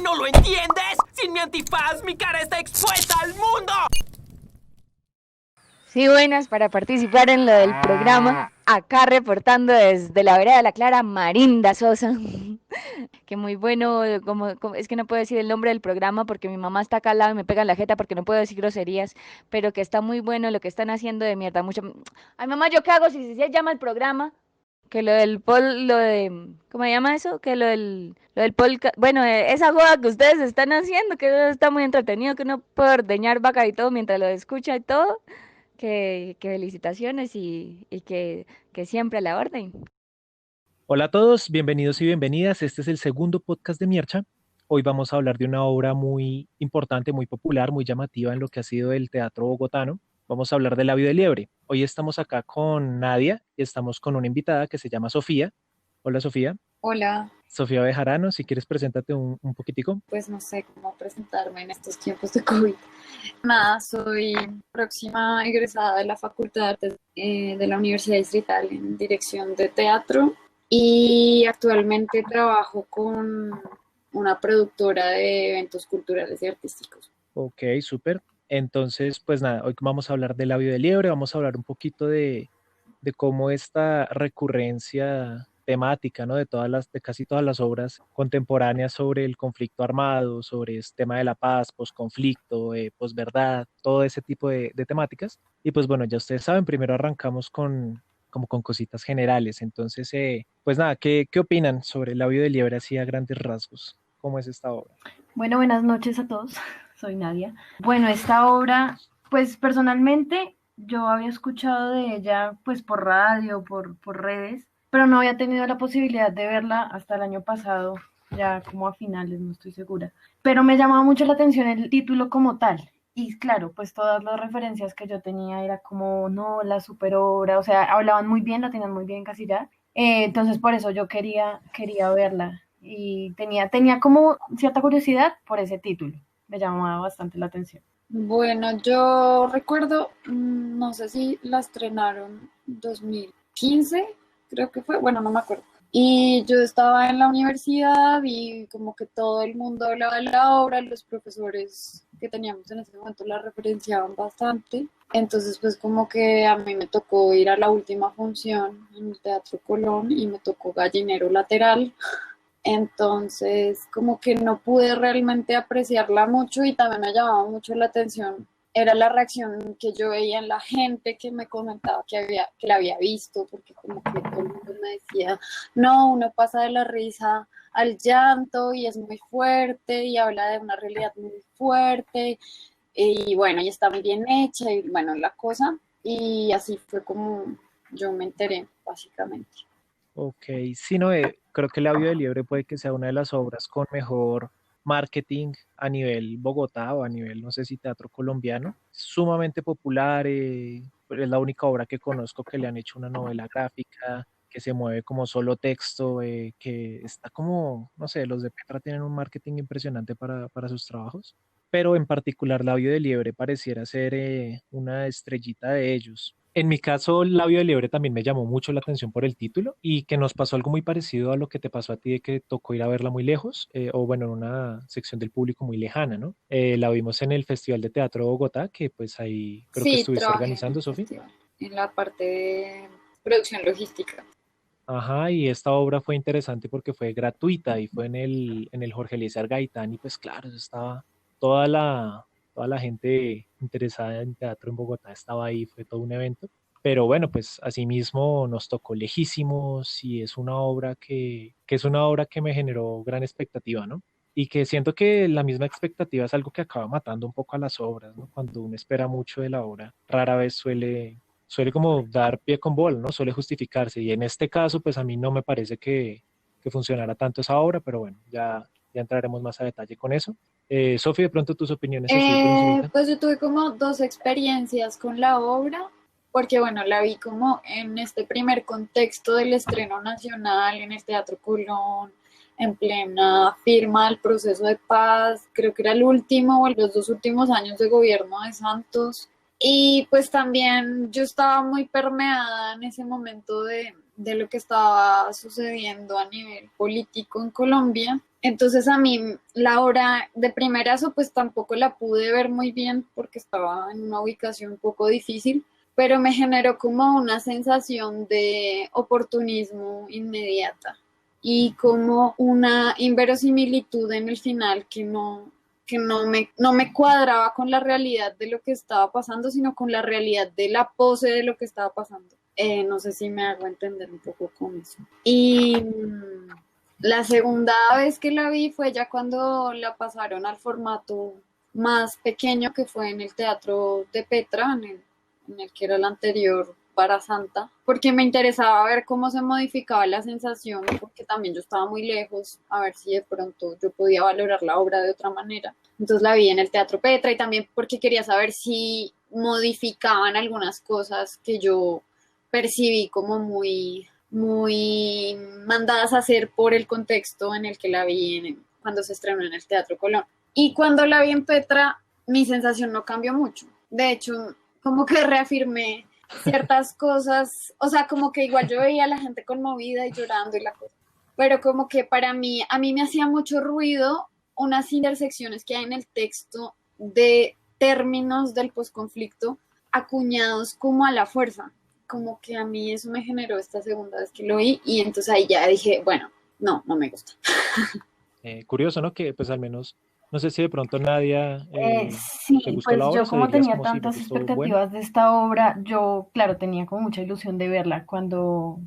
¿No lo entiendes? Sin mi antifaz, mi cara está expuesta al mundo. Sí, buenas, para participar en lo del programa, acá reportando desde la vereda de la Clara, Marinda Sosa, que muy bueno, es que no puedo decir el nombre del programa porque mi mamá está acá al lado y me pega en la jeta porque no puedo decir groserías, pero que está muy bueno lo que están haciendo de mierda, mucho. Ay, mamá, ¿yo qué hago si se llama el programa? Que lo del ¿cómo se llama eso? Que lo del podcast, bueno, esa joda que ustedes están haciendo, que eso está muy entretenido, que uno puede ordeñar vaca y todo mientras lo escucha y todo. Que felicitaciones y que siempre a la orden. Hola a todos, bienvenidos y bienvenidas. Este es el segundo podcast de Miercha. Hoy vamos a hablar de una obra muy importante, muy popular, muy llamativa en lo que ha sido el teatro bogotano. Vamos a hablar de Labio de Liebre. Hoy estamos acá con Nadia y estamos con una invitada que se llama Sofía. Hola Sofía. Hola, Sofía Bejarano, si quieres preséntate un poquitico. pues no sé cómo presentarme en estos tiempos de COVID. Nada, soy próxima egresada de la Facultad de Artes de la Universidad Distrital en dirección de teatro y actualmente trabajo con una productora de eventos culturales y artísticos. Ok, súper. Entonces, pues nada, hoy vamos a hablar de Labio de Liebre, vamos a hablar un poquito de cómo esta recurrencia temática, ¿no? De casi todas las obras contemporáneas sobre el conflicto armado, sobre el tema de la paz, posconflicto, posverdad, todo ese tipo de temáticas. Y pues bueno, ya ustedes saben, primero arrancamos como con cositas generales. Entonces, pues nada, ¿qué opinan sobre el Labio de Liebre así a grandes rasgos? ¿Cómo es esta obra? Bueno, buenas noches a todos. Soy Nadia. Bueno, esta obra, pues personalmente yo había escuchado de ella pues por radio, por redes, pero no había tenido la posibilidad de verla hasta el año pasado, ya como a finales, no estoy segura. Pero me llamaba mucho la atención el título como tal. Y claro, pues todas las referencias que yo tenía era como, no, la super obra, o sea, hablaban muy bien, la tenían muy bien casi ya. Entonces por eso yo quería verla y tenía como cierta curiosidad por ese título, me llamaba bastante la atención. Bueno, yo recuerdo, no sé si la estrenaron 2015, creo que fue, bueno, no me acuerdo. Y yo estaba en la universidad y como que todo el mundo hablaba de la obra, los profesores que teníamos en ese momento la referenciaban bastante. Entonces, pues como que a mí me tocó ir a la última función en el Teatro Colón y me tocó Gallinero Lateral. Entonces, como que no pude realmente apreciarla mucho y también me llamaba mucho la atención. Era la reacción que yo veía en la gente que me comentaba que la había visto, porque como que todo el mundo me decía, no, uno pasa de la risa al llanto y es muy fuerte y habla de una realidad muy fuerte y bueno, y está muy bien hecha y bueno, la cosa. Y así fue como yo me enteré, básicamente. Ok, sí, no, creo que Labio de Liebre puede que sea una de las obras con mejor marketing a nivel Bogotá o a nivel, no sé si teatro colombiano. Sumamente popular, es la única obra que conozco que le han hecho una novela gráfica, que se mueve como solo texto, que está como, no sé, los de Petra tienen un marketing impresionante para sus trabajos, pero en particular Labio de Liebre pareciera ser una estrellita de ellos. En mi caso, el Labio de Liebre también me llamó mucho la atención por el título y que nos pasó algo muy parecido a lo que te pasó a ti de que tocó ir a verla muy lejos, o bueno, en una sección del público muy lejana, ¿no? La vimos en el Festival de Teatro de Bogotá, que pues ahí creo que Sí, estuviste trabajé en organizando, el Sofi. festival, en la parte de producción logística. Ajá, y esta obra fue interesante porque fue gratuita y fue en el Jorge Eliezer Gaitán y pues claro, eso estaba toda toda la gente interesada en teatro en Bogotá estaba ahí, fue todo un evento. Pero bueno, pues asimismo nos tocó lejísimos y es una obra que es una obra que me generó gran expectativa, ¿no? Y que siento que la misma expectativa es algo que acaba matando un poco a las obras, ¿no? Cuando uno espera mucho de la obra, rara vez suele como dar pie con bola, ¿no? Suele justificarse. Y en este caso, pues a mí no me parece que funcionara tanto esa obra, pero bueno, ya entraremos más a detalle con eso. Sofi, de pronto tus opiniones así por encimita. Pues yo tuve como dos experiencias con la obra, porque bueno, la vi como en este primer contexto del estreno nacional en el Teatro Colón, en plena firma del proceso de paz, creo que era el último o los dos últimos años de gobierno de Santos. Y pues también yo estaba muy permeada en ese momento de lo que estaba sucediendo a nivel político en Colombia. Entonces a mí la obra de primerazo pues tampoco la pude ver muy bien porque estaba en una ubicación un poco difícil, pero me generó como una sensación de oportunismo inmediata y como una inverosimilitud en el final que no me cuadraba con la realidad de lo que estaba pasando, sino con la realidad de la pose de lo que estaba pasando. No sé si me hago entender un poco con eso. Y la segunda vez que la vi fue ya cuando la pasaron al formato más pequeño, que fue en el Teatro de Petra, en el que era el anterior para Santa, porque me interesaba ver cómo se modificaba la sensación, porque también yo estaba muy lejos, a ver si de pronto yo podía valorar la obra de otra manera. Entonces la vi en el Teatro Petra y también porque quería saber si modificaban algunas cosas que yo percibí como muy mandadas a hacer por el contexto en el que la vi cuando se estrenó en el Teatro Colón. Y cuando la vi en Petra, mi sensación no cambió mucho. De hecho, como que reafirmé ciertas cosas, o sea, como que igual yo veía a la gente conmovida y llorando y la cosa, pero como que para mí, a mí me hacía mucho ruido unas intersecciones que hay en el texto de términos del posconflicto acuñados como a la fuerza, como que a mí eso me generó esta segunda vez que lo vi y entonces ahí ya dije, bueno, no me gusta. Curioso, ¿no? Que pues al menos, no sé si de pronto Nadia te Sí, gustó la pues obra yo o como dirías tenía como si me tantas gustó, bueno. expectativas de esta obra, yo, claro, tenía como mucha ilusión de verla cuando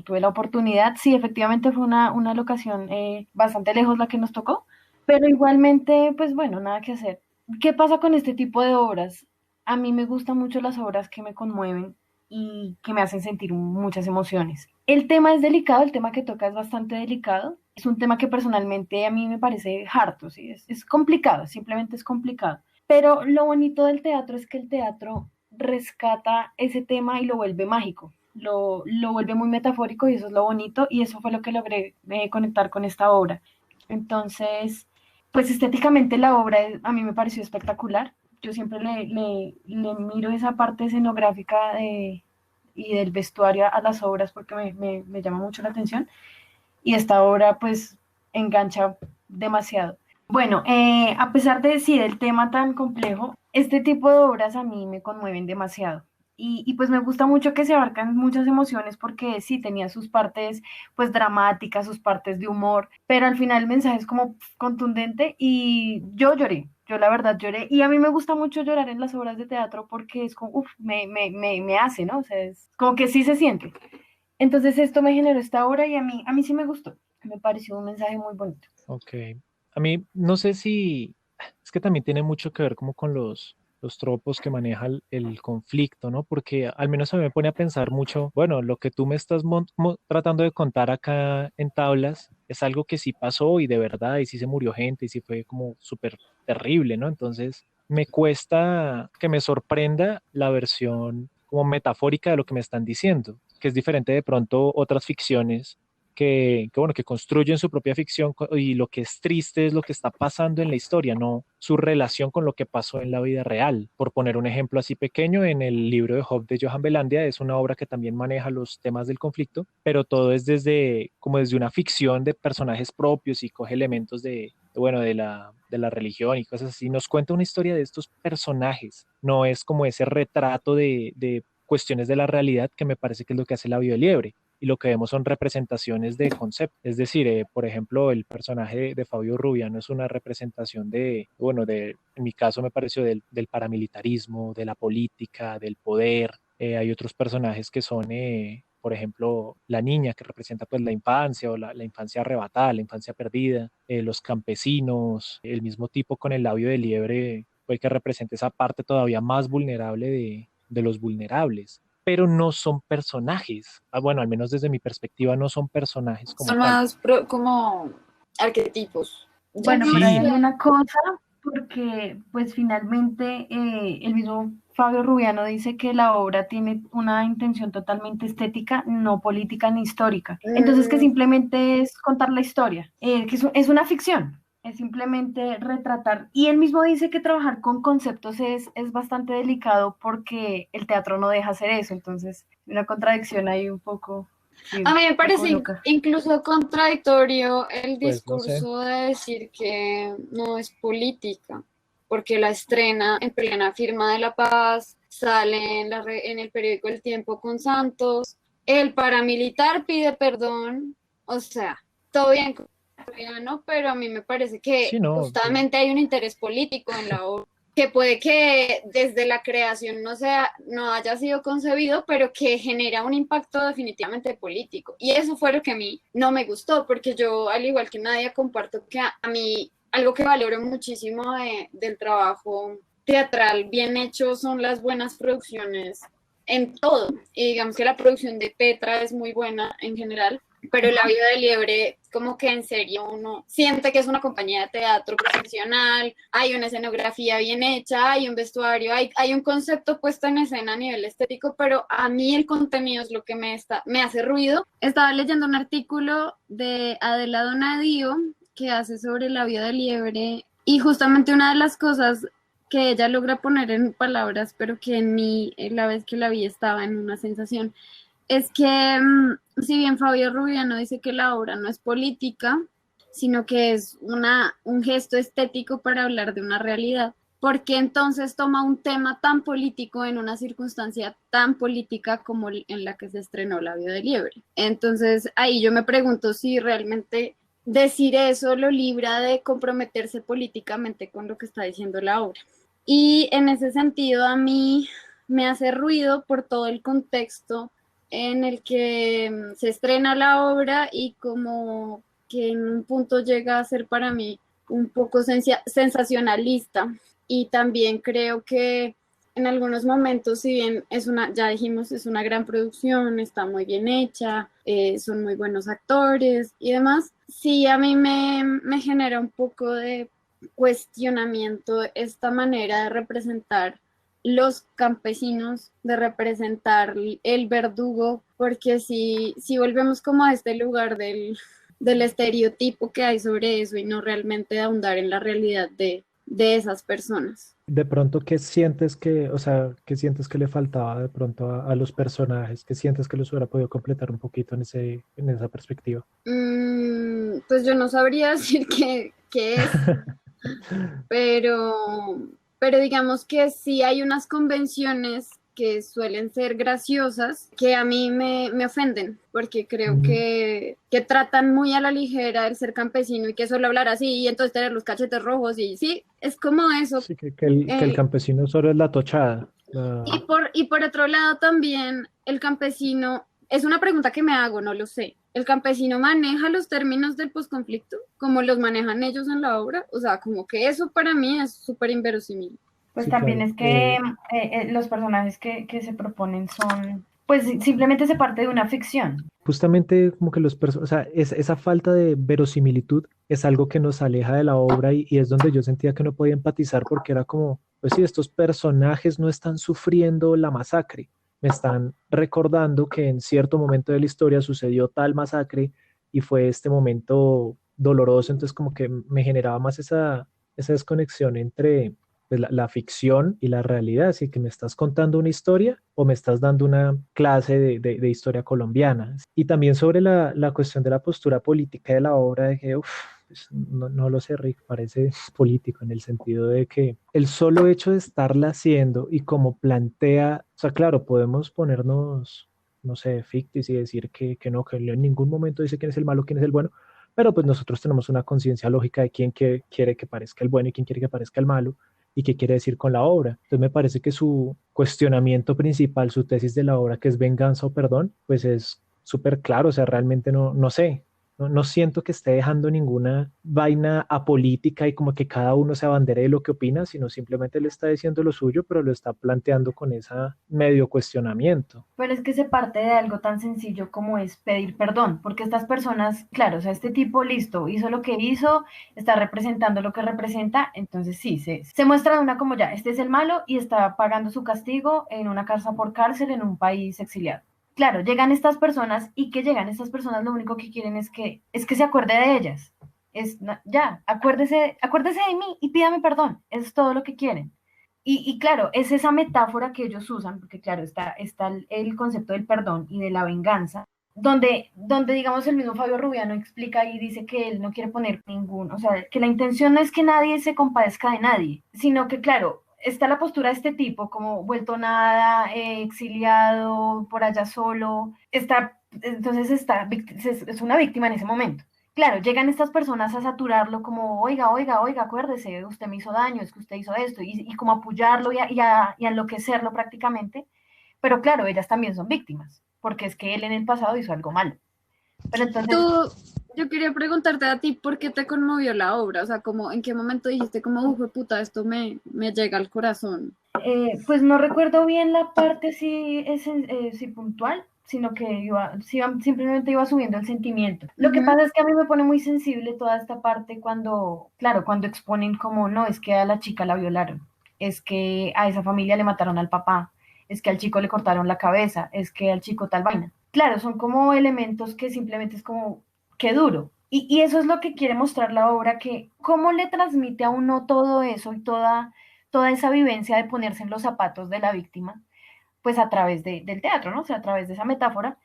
tuve la oportunidad. Sí, efectivamente fue una locación bastante lejos la que nos tocó, pero igualmente, pues bueno, nada que hacer. ¿Qué pasa con este tipo de obras? A mí me gustan mucho las obras que me conmueven y que me hacen sentir muchas emociones. El tema es delicado, el tema que toca es bastante delicado. Es un tema que personalmente a mí me parece harto, ¿sí? Es complicado, simplemente es complicado. Pero lo bonito del teatro es que el teatro rescata ese tema y lo vuelve mágico, lo vuelve muy metafórico y eso es lo bonito y eso fue lo que logré conectar con esta obra. Entonces, pues estéticamente la obra a mí me pareció espectacular. Yo siempre le miro esa parte escenográfica y del vestuario a las obras porque me llama mucho la atención y esta obra pues engancha demasiado. Bueno, a pesar de sí, del tema tan complejo, este tipo de obras a mí me conmueven demasiado. Pues me gusta mucho que se abarcan muchas emociones porque sí, tenía sus partes pues dramáticas, sus partes de humor, pero al final el mensaje es como contundente y yo lloré, yo la verdad lloré y a mí me gusta mucho llorar en las obras de teatro porque es como, uff, me hace, ¿no? O sea, es como que sí se siente. Entonces esto me generó esta obra y a mí sí me gustó, me pareció un mensaje muy bonito. Ok. A mí no sé si es que también tiene mucho que ver como con los tropos que maneja el conflicto, ¿no? Porque al menos a mí me pone a pensar mucho, bueno, lo que tú me estás tratando de contar acá en tablas es algo que sí pasó y de verdad, y sí se murió gente y sí fue como súper terrible, ¿no? Entonces me cuesta que me sorprenda la versión como metafórica de lo que me están diciendo, que es diferente de pronto otras ficciones bueno, que construyen su propia ficción y lo que es triste es lo que está pasando en la historia, no su relación con lo que pasó en la vida real. Por poner un ejemplo así pequeño, en el libro de Job de Johan Belandia es una obra que también maneja los temas del conflicto, pero todo es como desde una ficción de personajes propios y coge elementos bueno, de la religión y cosas así. Nos cuenta una historia de estos personajes, no es como ese retrato de cuestiones de la realidad que me parece que es lo que hace La Vida de Liebre y lo que vemos son representaciones de conceptos. Es decir, por ejemplo, el personaje de Fabio Rubiano es una representación bueno, en mi caso me pareció del paramilitarismo, de la política, del poder. Hay otros personajes que son, por ejemplo, la niña que representa pues la infancia o la infancia arrebatada, la infancia perdida, los campesinos, el mismo tipo con el labio de liebre, pues, que representa esa parte todavía más vulnerable de los vulnerables, pero no son personajes. Bueno, al menos desde mi perspectiva no son personajes como Son tal. más como arquetipos. Yo Bueno, no pero hay Sí, sé. una cosa, porque pues finalmente el mismo Fabio Rubiano dice que la obra tiene una intención totalmente estética, no política ni histórica. Entonces que Mm, simplemente es contar la historia, que es una ficción, es simplemente retratar. Y él mismo dice que trabajar con conceptos es bastante delicado porque el teatro no deja hacer eso, entonces una contradicción ahí un poco. Sí, A mí me un poco parece loca. incluso contradictorio el Pues no sé. discurso de decir que no es política, porque la estrena en plena firma de la paz, sale en el periódico El Tiempo con Santos, el paramilitar pide perdón, o sea, todo bien con el colombiano, pero a mí me parece Sí, que no, justamente hay un interés político en la obra que puede que desde la creación no haya sido concebido, pero que genera un impacto definitivamente político. Y eso fue lo que a mí no me gustó, porque yo, al igual que Nadia, comparto que a mí algo que valoro muchísimo del trabajo teatral bien hecho son las buenas producciones en todo. Y digamos que la producción de Petra es muy buena en general, pero La Vida de Liebre, como que en serio uno siente que es una compañía de teatro profesional, hay una escenografía bien hecha, hay un vestuario, hay un concepto puesto en escena a nivel estético, pero a mí el contenido es lo que me hace ruido. Estaba leyendo un artículo de Adela Donadío que hace sobre La Vida de Liebre y justamente una de las cosas que ella logra poner en palabras, pero que en mí, la vez que la vi, estaba en una sensación, es que si bien Fabio Rubiano dice que la obra no es política, sino que es un gesto estético para hablar de una realidad, ¿por qué entonces toma un tema tan político en una circunstancia tan política como en la que se estrenó La Vida de Liebre? Entonces ahí yo me pregunto si realmente decir eso lo libra de comprometerse políticamente con lo que está diciendo la obra. Y en ese sentido a mí me hace ruido por todo el contexto en el que se estrena la obra y como que en un punto llega a ser para mí un poco sensacionalista. Y también creo que en algunos momentos, si bien ya dijimos, es una gran producción, está muy bien hecha, son muy buenos actores y demás, sí a mí me genera un poco de cuestionamiento esta manera de representar los campesinos, de representar el verdugo, porque si volvemos como a este lugar del estereotipo que hay sobre eso y no realmente de ahondar en la realidad de esas personas. de pronto, ¿qué sientes que, o sea, qué sientes que le faltaba de pronto a los personajes? ¿Qué sientes que los hubiera podido completar un poquito en esa perspectiva? Pues yo no sabría decir qué es, pero, pero digamos que sí hay unas convenciones que suelen ser graciosas que a mí me ofenden, porque creo Mm, que tratan muy a la ligera el ser campesino y que solo hablar así y entonces tener los cachetes rojos y sí, es como eso. sí, que el Eh, campesino solo es la tochada. y por otro lado también el campesino, es una pregunta que me hago, no lo sé. ¿El campesino maneja los términos del posconflicto como los manejan ellos en la obra? O sea, como que eso para mí es súper inverosímil. Pues Sí, también claro. es que los personajes que se proponen son, pues simplemente se parte de una ficción. Justamente como que o sea, esa falta de verosimilitud es algo que nos aleja de la obra y es donde yo sentía que no podía empatizar porque era como, pues sí, estos personajes no están sufriendo la masacre, me están recordando que en cierto momento de la historia sucedió tal masacre y fue este momento doloroso, entonces como que me generaba más esa desconexión entre pues, la ficción y la realidad, así que me estás contando una historia o me estás dando una clase de historia colombiana. Y también sobre la cuestión de la postura política de la obra, de que, pues, no lo sé, Rick, parece político en el sentido de que el solo hecho de estarla haciendo y como plantea, o sea, claro, podemos ponernos, no sé, fictis y decir que no, que en ningún momento dice quién es el malo, quién es el bueno, pero pues nosotros tenemos una conciencia lógica de quién quiere que parezca el bueno y quién quiere que parezca el malo y qué quiere decir con la obra. Entonces me parece que su cuestionamiento principal, su tesis de la obra, que es venganza o perdón, pues es súper claro, o sea, realmente no sé, no siento que esté dejando ninguna vaina apolítica y como que cada uno se abandere de lo que opina, sino simplemente le está diciendo lo suyo, pero lo está planteando con esa medio cuestionamiento. Pero es que se parte de algo tan sencillo como es pedir perdón, porque estas personas, claro, o sea, este tipo, listo, hizo lo que hizo, está representando lo que representa, entonces sí, se muestra de una como ya, este es el malo y está pagando su castigo en una cárcel por cárcel en un país exiliado. Claro, llegan estas personas y que llegan estas personas lo único que quieren es que se acuerde de ellas. Ya, acuérdese de mí y pídame perdón. Es todo lo que quieren. Y claro, es esa metáfora que ellos usan, porque claro, está el concepto del perdón y de la venganza, donde digamos el mismo Fabio Rubiano explica y dice que él no quiere poner ningún, o sea, que la intención no es que nadie se compadezca de nadie, sino que claro, está la postura de este tipo, como vuelto nada, exiliado, por allá solo, entonces es una víctima en ese momento. Claro, llegan estas personas a saturarlo como, oiga, oiga, oiga, acuérdese, usted me hizo daño, es que usted hizo esto, y como apoyarlo y a enloquecerlo prácticamente, pero claro, ellas también son víctimas, porque es que él en el pasado hizo algo malo. Pero entonces, Yo quería preguntarte a ti, ¿por qué te conmovió la obra? O sea, como, ¿en qué momento dijiste como, puta, esto me llega al corazón? pues no recuerdo bien la parte si puntual, sino que simplemente iba subiendo el sentimiento. Lo que pasa es que a mí me pone muy sensible toda esta parte cuando, claro, cuando exponen como, no, es que a la chica la violaron, es que a esa familia le mataron al papá, es que al chico le cortaron la cabeza, es que al chico tal vaina. Claro, son como elementos que simplemente es como, qué duro. Y eso es lo que quiere mostrar la obra, que cómo le transmite a uno todo eso y toda esa vivencia de ponerse en los zapatos de la víctima, pues a través del teatro, ¿no? O sea, a través de esa metáfora,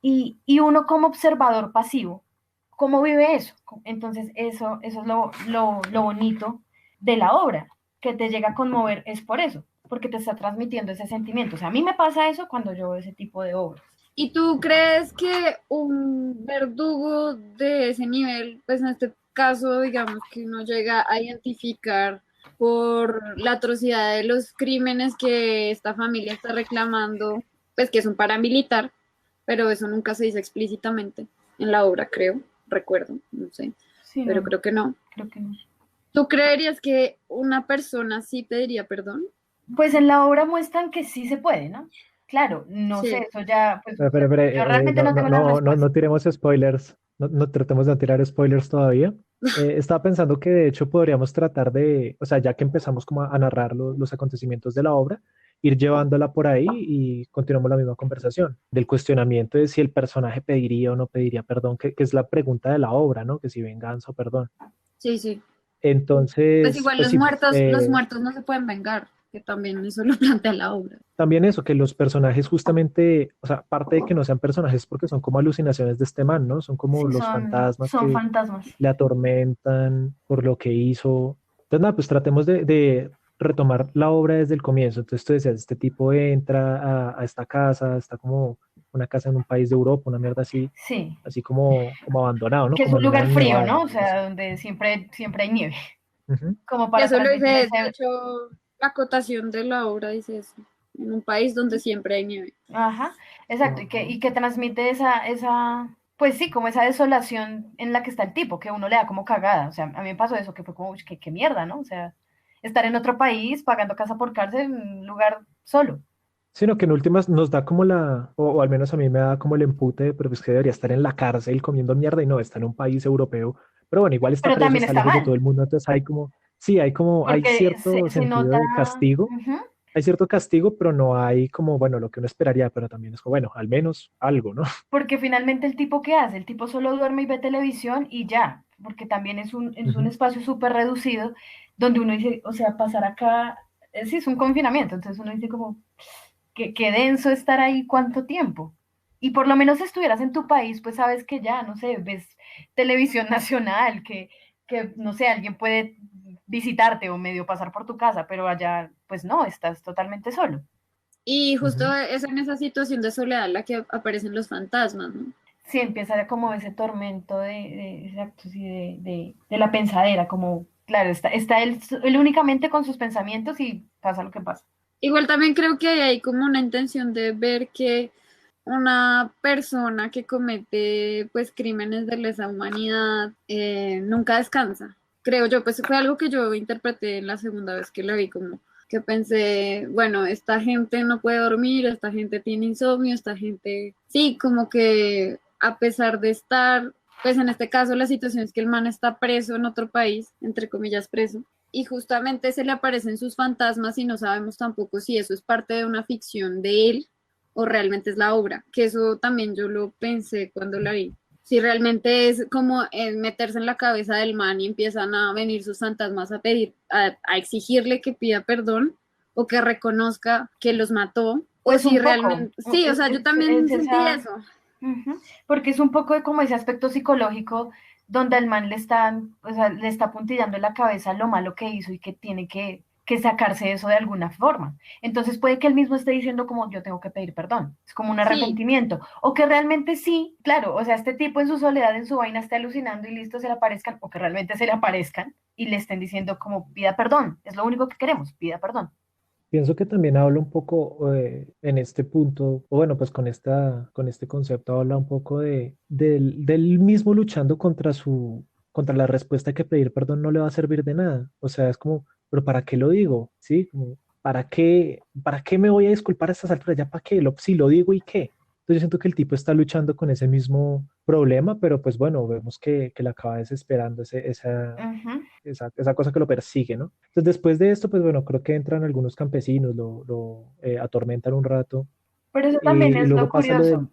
y uno como observador pasivo, ¿cómo vive eso? Entonces, eso es lo bonito de la obra, que te llega a conmover, es por eso, porque te está transmitiendo ese sentimiento. O sea, a mí me pasa eso cuando yo veo ese tipo de obras. ¿Y tú crees que un verdugo de ese nivel, pues en este caso, digamos que uno llega a identificar por la atrocidad de los crímenes que esta familia está reclamando, pues que es un paramilitar, pero eso nunca se dice explícitamente en la obra, creo, recuerdo, no sé, Sí, pero no, creo que no. creo que no. ¿Tú creerías que una persona sí pediría perdón? Pues en la obra muestran que sí se puede, ¿no? Claro, no sé, Sí. eso ya, pues Pero, yo realmente no tengo las no respuestas. tiremos spoilers, no tratemos de no tirar spoilers todavía. Estaba pensando que de hecho podríamos tratar de, o sea, ya que empezamos como a narrar los acontecimientos de la obra, ir llevándola por ahí y continuamos la misma conversación del cuestionamiento de si el personaje pediría o no pediría perdón, que es la pregunta de la obra, ¿no? Que si venganza o perdón. Sí, sí. Pues Entonces, igual pues sí, los muertos no se pueden vengar, que también eso lo plantea la obra. también eso, que los personajes justamente, o sea, parte de que no sean personajes porque son como alucinaciones de este man, ¿no? Son como Sí, los fantasmas son que fantasmas. le atormentan por lo que hizo. Entonces, nada, pues tratemos de retomar la obra desde el comienzo. Entonces, tú decías, este tipo entra a esta casa, está como una casa en un país de Europa, una mierda así, Sí, así como abandonado, ¿no? que es Como un en una lugar frío, nevada. ¿no? O Algo así. sea, donde siempre hay nieve, Ujú. como Y para eso lo transmitir dice, de ese... hecho, la acotación de la obra dice eso, en un país donde siempre hay nieve. Ajá, exacto, y que transmite pues sí, como esa desolación en la que está el tipo, que uno le da como cagada. O sea, a mí me pasó eso, que fue como, "Uy, qué mierda, ¿no? O sea, estar en otro país pagando casa por cárcel en un lugar solo. Sino que en últimas nos da como o al menos a mí me da como el empute, pero es que debería estar en la cárcel comiendo mierda y no, está en un país europeo. Pero bueno, igual está Pero preso, también está está lejos de todo mal, el mundo, entonces hay como, sí, hay porque cierto se sentido nota, de castigo, ujú, hay cierto castigo, pero no hay como, bueno, lo que uno esperaría, pero también es como, bueno, al menos algo, ¿no? porque finalmente el tipo, ¿qué hace? El tipo solo duerme y ve televisión y ya, porque también es un Ujú. espacio súper reducido donde uno dice, o sea, pasar acá, sí, es un confinamiento, entonces uno dice como, qué denso estar ahí cuánto tiempo. Y por lo menos si estuvieras en tu país, pues sabes que ya, no sé, ves televisión nacional, que no sé, alguien puede visitarte o medio pasar por tu casa, pero allá, pues no, estás totalmente solo. Y justo Ujú. es en esa situación de soledad en la que aparecen los fantasmas, ¿no? Sí, empieza como ese tormento exacto, sí, de la pensadera, como, claro, está él únicamente con sus pensamientos y pasa lo que pasa. Igual también creo que hay como una intención de ver que una persona que comete pues crímenes de lesa humanidad nunca descansa. Creo yo, pues fue algo que yo interpreté la segunda vez que la vi, como que pensé, bueno, esta gente no puede dormir, esta gente tiene insomnio, esta gente, sí, como que a pesar de estar, pues en este caso la situación es que el man está preso en otro país, entre comillas preso, y justamente se le aparecen sus fantasmas y no sabemos tampoco si eso es parte de una ficción de él o realmente es la obra, que eso también yo lo pensé cuando la vi. Si realmente es como meterse en la cabeza del man y empiezan a venir sus fantasmas a pedir, a exigirle que pida perdón o que reconozca que los mató, o Pues si un poco, realmente, sí, o sea, yo también es sentí esa, eso. Ujú. Porque es un poco de como ese aspecto psicológico donde al man le están, o sea, le está puntillando en la cabeza lo malo que hizo y que tiene que sacarse eso de alguna forma. Entonces puede que él mismo esté diciendo como yo tengo que pedir perdón, es como un Sí, arrepentimiento, o que realmente sí, claro, o sea, este tipo en su soledad, en su vaina, esté alucinando y listo, se le aparezcan, o que realmente se le aparezcan y le estén diciendo como pida perdón, es lo único que queremos, pida perdón. Pienso que también habla un poco en este punto, o bueno, pues con este concepto habla un poco del mismo luchando contra la respuesta que pedir perdón no le va a servir de nada. O sea, es como, pero ¿para qué lo digo? ¿Sí? Como, para qué me voy a disculpar a estas alturas? ¿Ya para qué? Si lo digo y qué. Entonces yo siento que el tipo está luchando con ese mismo problema, pero pues bueno, vemos que le acaba desesperando Ujú. esa cosa que lo persigue, ¿no? Entonces, después de esto, pues bueno, creo que entran algunos campesinos, lo atormentan un rato, Pero eso también y es lo luego pasa curioso.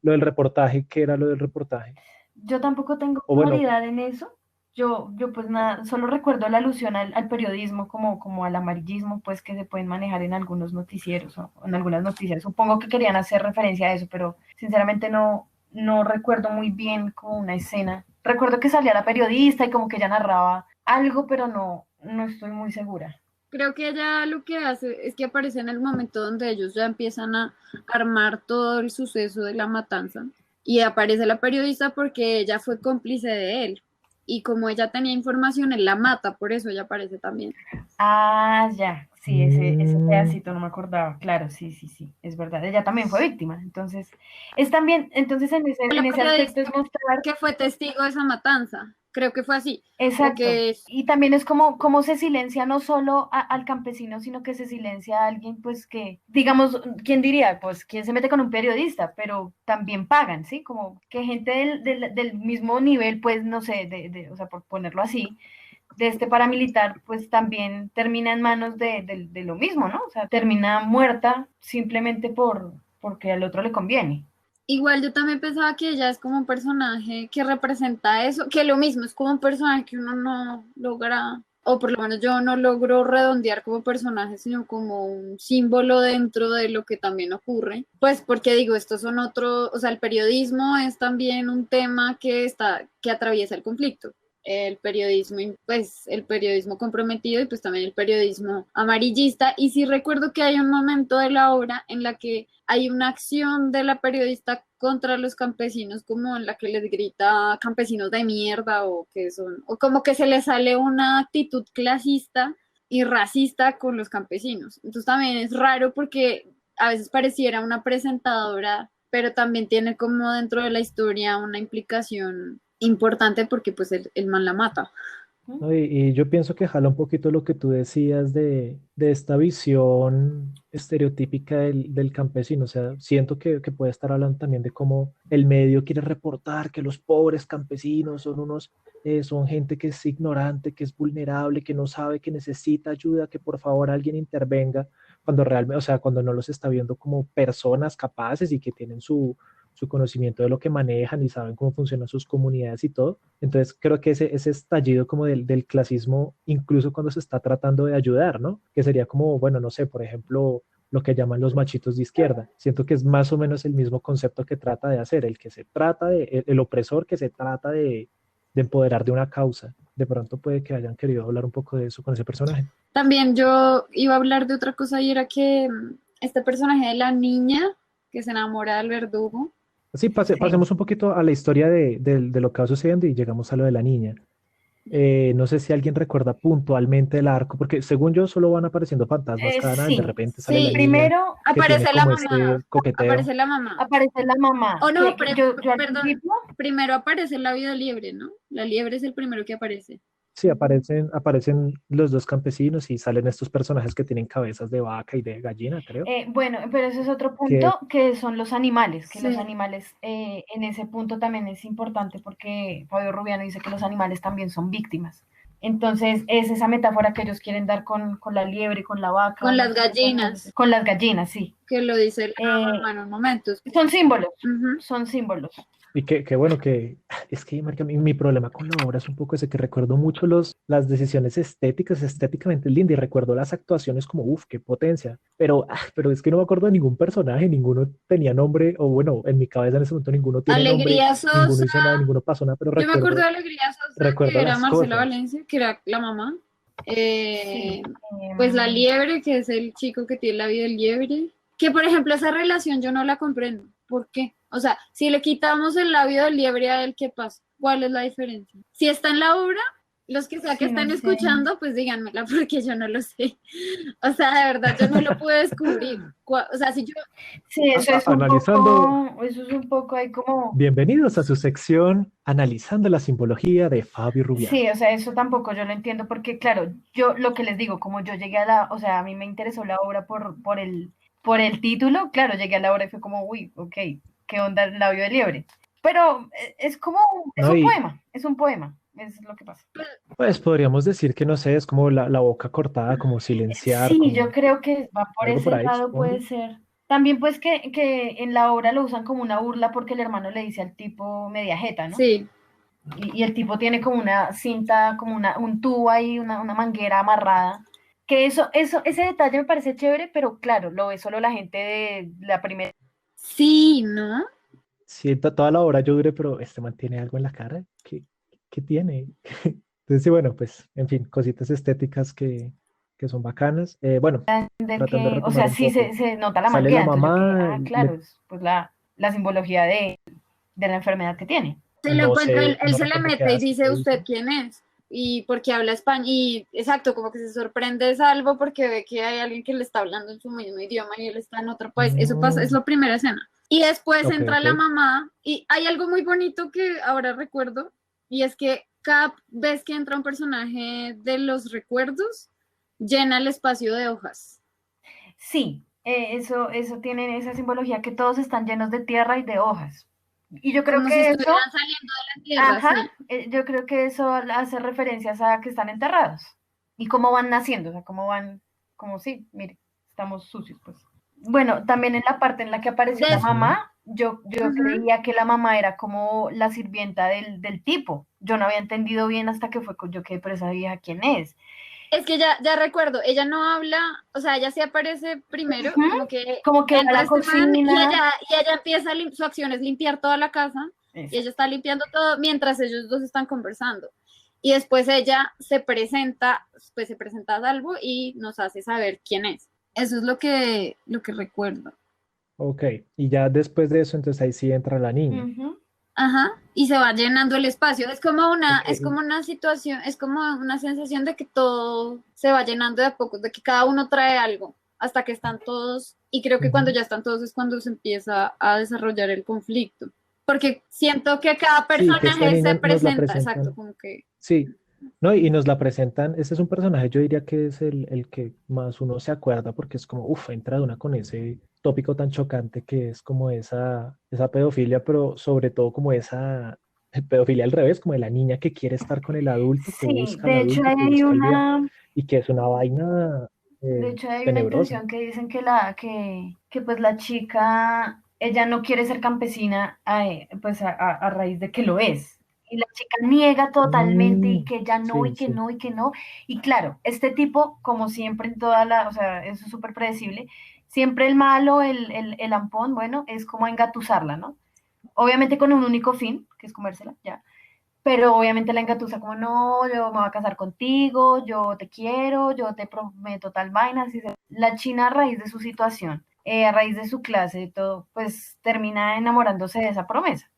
lo del reportaje. ¿Qué era lo del reportaje? Yo tampoco tengo O bueno, claridad en eso. Yo pues nada, solo recuerdo la alusión al periodismo como al amarillismo, pues que se pueden manejar en algunos noticieros o en algunas noticias. Supongo que querían hacer referencia a eso, pero sinceramente no recuerdo muy bien como una escena. Recuerdo que salía la periodista y como que ella narraba algo, pero no estoy muy segura. creo que ella lo que hace es que aparece en el momento donde ellos ya empiezan a armar todo el suceso de la matanza y aparece la periodista porque ella fue cómplice de él y como ella tenía información, él la mata, por eso ella aparece también. Ah, ya, sí, ese mm, pedacito no me acordaba, claro, sí, sí, sí, es verdad, ella también fue víctima, entonces, es también, entonces La en ese aspecto es periodista mostrar, que fue testigo de esa matanza, creo que fue así, como exacto, que y también es como se silencia no solo al campesino, sino que se silencia a alguien, pues que, digamos, ¿quién diría? Pues, ¿quién se mete con un periodista? Pero también pagan, ¿sí? Como que gente del mismo nivel, pues, no sé, o sea, por ponerlo así, de este paramilitar, pues también termina en manos de lo mismo, ¿no? O sea, termina muerta simplemente porque al otro le conviene. igual yo también pensaba que ella es como un personaje que representa eso, que lo mismo, es como un personaje que uno no logra, o por lo menos yo no logro redondear como personaje, sino como un símbolo dentro de lo que también ocurre. Pues porque digo, estos son otros, o sea, el periodismo es también un tema que atraviesa el conflicto. El periodismo, pues el periodismo comprometido y pues también el periodismo amarillista. Y sí recuerdo que hay un momento de la obra en la que hay una acción de la periodista contra los campesinos, como en la que les grita campesinos de mierda o que son, o como que se les sale una actitud clasista y racista con los campesinos. Entonces también es raro porque a veces pareciera una presentadora, pero también tiene como dentro de la historia una implicación importante porque pues el man la mata. ¿no? Y yo pienso que jala un poquito lo que tú decías de esta visión estereotípica del campesino. O sea, siento que puede estar hablando también de cómo el medio quiere reportar que los pobres campesinos son gente que es ignorante, que es vulnerable, que no sabe, que necesita ayuda, que por favor alguien intervenga, cuando realmente, o sea, cuando no los está viendo como personas capaces y que tienen su conocimiento de lo que manejan y saben cómo funcionan sus comunidades y todo. Entonces creo que ese estallido como del clasismo, incluso cuando se está tratando de ayudar, ¿no? Que sería como, bueno, no sé, por ejemplo, lo que llaman los machitos de izquierda. Siento que es más o menos el mismo concepto que trata de hacer, el que se trata el opresor que se trata de empoderar de una causa. De pronto puede que hayan querido hablar un poco de eso con ese personaje. También yo iba a hablar de otra cosa y era que este personaje de la niña que se enamora del verdugo. Sí, Sí. pasemos un poquito a la historia de lo que va sucediendo y llegamos a lo de la niña. No sé si alguien recuerda puntualmente el arco, porque según yo solo van apareciendo fantasmas cada nada, de Sí, repente sale la Sí, niña primero que tiene aparece la como mamá, este coqueteo. aparece la mamá. aparece la mamá, O no, que yo al perdón, principio, primero aparece la vida liebre, ¿no? La liebre es el primero que aparece. Sí, aparecen los dos campesinos y salen estos personajes que tienen cabezas de vaca y de gallina, creo. bueno, pero ese es otro Que punto que son los animales, que los Sí. animales en ese punto también es importante porque Fabio Rubiano dice que los animales también son víctimas. Entonces, es esa metáfora que ellos quieren dar con la liebre, con la vaca, Con no las sé qué otro animal gallinas, con las gallinas, sí. que lo dice la Eh, mamá en un momento. son símbolos, Ujú. son símbolos. Y que bueno, que es que marica, mi problema con la obra es un poco ese que recuerdo mucho las decisiones estéticas, estéticamente es linda y recuerdo las actuaciones como, uff, qué potencia, pero es que no me acuerdo de ningún personaje, ninguno tenía nombre, o bueno, en mi cabeza en ese momento ninguno tiene nombre, Alegría ninguno Sosa. hizo nada, ninguno pasó nada, pero Yo me acuerdo de recuerdo, Alegría Sosa, que recuerdo era las Marcela cosas. Valencia, que era la mamá. Sí. Pues la liebre, que es el chico que tiene la vida del liebre. Que por ejemplo esa relación yo no la comprendo. ¿Por qué? O sea, si le quitamos el labio del liebre a él, ¿qué pasa? ¿Cuál es la diferencia? Si está en la obra, los que sea que Sí, no estén sé. escuchando, pues díganmela porque yo no lo sé. O sea, de verdad, yo no lo pude descubrir. O sea, si yo... Sí, eso es un Analizando, poco, eso es un poco ahí como, bienvenidos a su sección Analizando la simbología de Fabio Rubián. sí, o sea, eso tampoco yo lo entiendo porque, claro, yo lo que les digo, como yo llegué a la, o sea, a mí me interesó la obra por el título, claro, llegué a la obra y fue como, uy, ok, ¿qué onda el labio de liebre? Pero es como, ¿No? Y es un poema, es lo que pasa. pues podríamos decir que no sé, es como la boca cortada, como silenciar, Sí, yo como creo que va por algo por ese ahí, lado, supongo. puede ser. También pues que en la obra lo usan como una burla porque el hermano le dice al tipo media jeta, ¿no? Sí, Y el tipo tiene como una cinta, como un tubo ahí, una manguera amarrada. Que ese detalle me parece chévere, pero claro, lo ve solo la gente de la primera. sí, ¿no? Sí, toda la hora yo duré, pero este mantiene algo en la cara. ¿Qué tiene? Entonces, sí, bueno, pues, en fin, cositas estéticas que son bacanas. Bueno, tratando de Que, o retomar sea, un sí poco. se nota la Sale la manguera, entonces yo que, mamá, claro, es pues la simbología de la enfermedad que tiene. Se lo no encuentra, sé, él no se le recuerdo qué mete y hace, dice, qué ¿usted dice. quién es? Y porque habla español, y exacto, como que se sorprende salvo porque ve que hay alguien que le está hablando en su mismo idioma y él está en otro país. Eso pasa, es Mm, la primera escena. Y después ok, entra ok. la mamá, y hay algo muy bonito que ahora recuerdo, y es que cada vez que entra un personaje de los recuerdos, llena el espacio de hojas. Sí, eso tiene esa simbología que todos están llenos de tierra y de hojas. Y yo creo Como si que eso, estuvieran saliendo de la tierra, ajá, sí. yo creo que eso hace referencias a que están enterrados y cómo van naciendo, o sea, cómo van, como sí, mire, estamos sucios, pues. Bueno, también en la parte en la que apareció la Des- Ujú. mamá, yo Ujú. creía que la mamá era como la sirvienta del tipo. Yo no había entendido bien hasta que fue con yo que, pero esa vieja, ¿quién es? Es que ya recuerdo, ella no habla, o sea, ella sí aparece primero, Ujú. como que Como que va a entra la este man cocina. y ella empieza, su acción es limpiar toda la casa y ella Exacto. está limpiando todo mientras ellos dos están conversando. Y después ella se presenta, pues se presenta a Salvo y nos hace saber quién es. Eso es lo que recuerdo. Ok, y ya después de eso, entonces ahí sí entra la niña. Ujú. Ajá, y se va llenando el espacio. Ok, Es como una situación, es como una sensación de que todo se va llenando de a poco, de que cada uno trae algo, hasta que están todos, y creo que cuando ujú. ya están todos es cuando se empieza a desarrollar el conflicto. Porque siento que cada Sí, que esta personaje se niña nos la presenta, exacto, presentan. como que Sí, no, y nos la presentan, ese es un personaje, yo diría que es el que más uno se acuerda porque es como, uff, entra de una con ese tópico tan chocante que es como esa pedofilia, pero sobre todo como esa pedofilia al revés, como de la niña que quiere estar con el adulto, que Sí, busca al de hecho adulto, que hay busca el bien, una, y que es una vaina de hecho hay una tenebrosa. intención que dicen que pues la chica, ella no quiere ser campesina pues a raíz de que lo es. Y la chica niega totalmente y Mm, que ya no, sí, y que sí. no, y que no. Y claro, este tipo, como siempre en toda la, o sea, eso es súper predecible, siempre el malo, el ampón, bueno, es como engatusarla, ¿no? Obviamente con un único fin, que es comérsela, ya. Pero obviamente la engatusa como, no, yo me voy a casar contigo, yo te quiero, yo te prometo tal vaina. Así la china a raíz de su situación, a raíz de su clase y todo, pues termina enamorándose de esa promesa.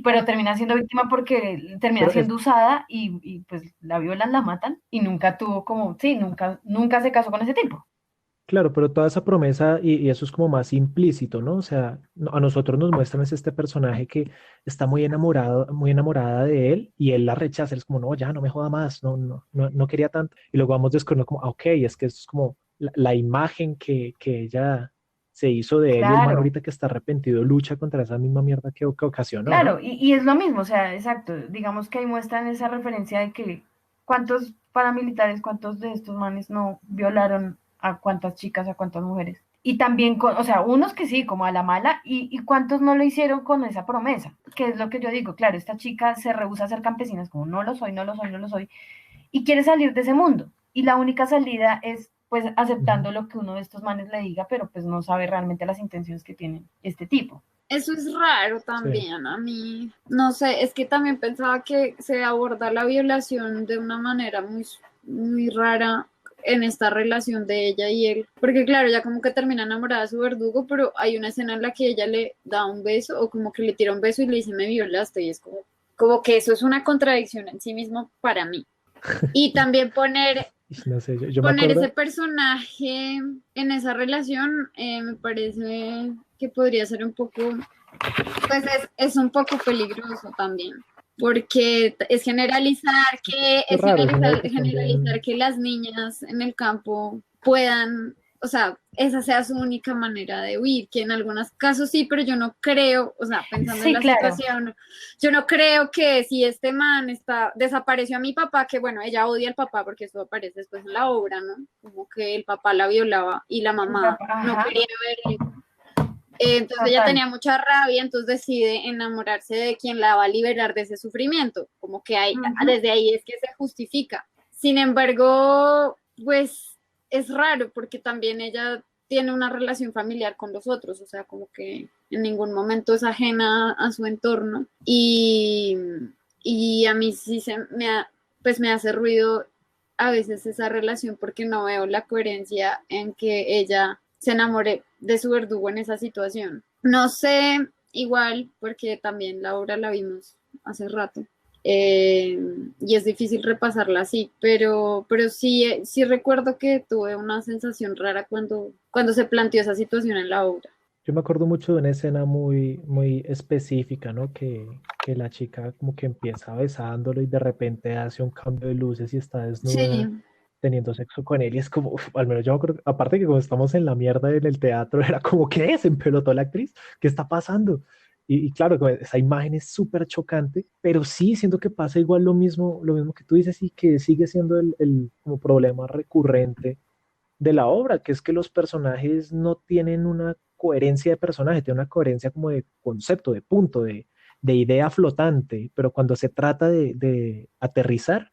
Pero termina siendo víctima porque termina Pero es, siendo usada pues la violan, la matan y nunca tuvo como, sí, nunca se casó con ese tipo. claro, pero toda esa promesa y eso es como más implícito, ¿no? O sea, a nosotros nos muestran es este personaje que está muy enamorado, muy enamorada de él y él la rechaza, él es como, no, ya, no me joda más, no quería tanto. Y luego vamos descubriendo como, ok, es que eso es como la imagen que ella se hizo de él y el man Claro, ahorita que está arrepentido lucha contra esa misma mierda que ocasionó, ¿no? claro, y es lo mismo, o sea, exacto, digamos que ahí muestran esa referencia de que cuántos paramilitares, cuántos de estos manes no violaron a cuántas chicas, a cuántas mujeres. Y también, o sea, unos que sí, como a la mala, y cuántos no lo hicieron con esa promesa, que es lo que yo digo, claro, esta chica se rehúsa a ser campesina, es como no lo soy, no lo soy, no lo soy, y quiere salir de ese mundo, y la única salida es pues aceptando lo que uno de estos manes le diga, pero pues no sabe realmente las intenciones que tienen este tipo. Eso es raro también, a mí, no sé, es que también pensaba que se aborda la violación de una manera muy rara en esta relación de ella y él, porque claro, ya como que termina enamorada de su verdugo, pero hay una escena en la que ella le da un beso o como que le tira un beso y le dice me violaste y es como que eso es una contradicción en sí mismo para mí. Y también No sé, yo me poner ese acuerdo, personaje en esa relación me parece que podría ser un poco, pues es un poco peligroso también, porque es generalizar es raro, es una decisión generalizar bien. que las niñas en el campo puedan, o sea, esa sea su única manera de huir, que en algunos casos sí, pero yo no creo, o sea, pensando en Sí, la claro. situación, yo no creo que si este man desapareció a mi papá, que bueno, ella odia al papá porque eso aparece después en la obra, ¿no? Como que el papá la violaba y la mamá no Ajá, quería ver, entonces ella total. tenía mucha rabia, entonces decide enamorarse de quien la va a liberar de ese sufrimiento, como que Ujú. desde ahí es que se justifica. Sin embargo, pues es raro porque también ella tiene una relación familiar con los otros, o sea, como que en ningún momento es ajena a su entorno y a mí sí pues me hace ruido a veces esa relación porque no veo la coherencia en que ella se enamore de su verdugo en esa situación. No sé, igual, porque también la obra la vimos hace rato. Y es difícil repasarla así, pero sí, sí recuerdo que tuve una sensación rara cuando se planteó esa situación en la obra. Yo me acuerdo mucho de una escena muy específica, ¿no? Que la chica como que empieza besándolo y de repente hace un cambio de luces y está desnuda Sí, teniendo sexo con él y es como, uf, al menos yo me acuerdo, aparte que como estamos en la mierda en el teatro, era como, ¿qué? ¿Se empelotó la actriz? ¿Qué está pasando? Y claro, como esa imagen es súper chocante, pero sí siento que pasa igual lo mismo que tú dices y que sigue siendo el como problema recurrente de la obra, que es que los personajes no tienen una coherencia de personaje, tienen una coherencia como de concepto, de punto, de idea flotante, pero cuando se trata de aterrizar,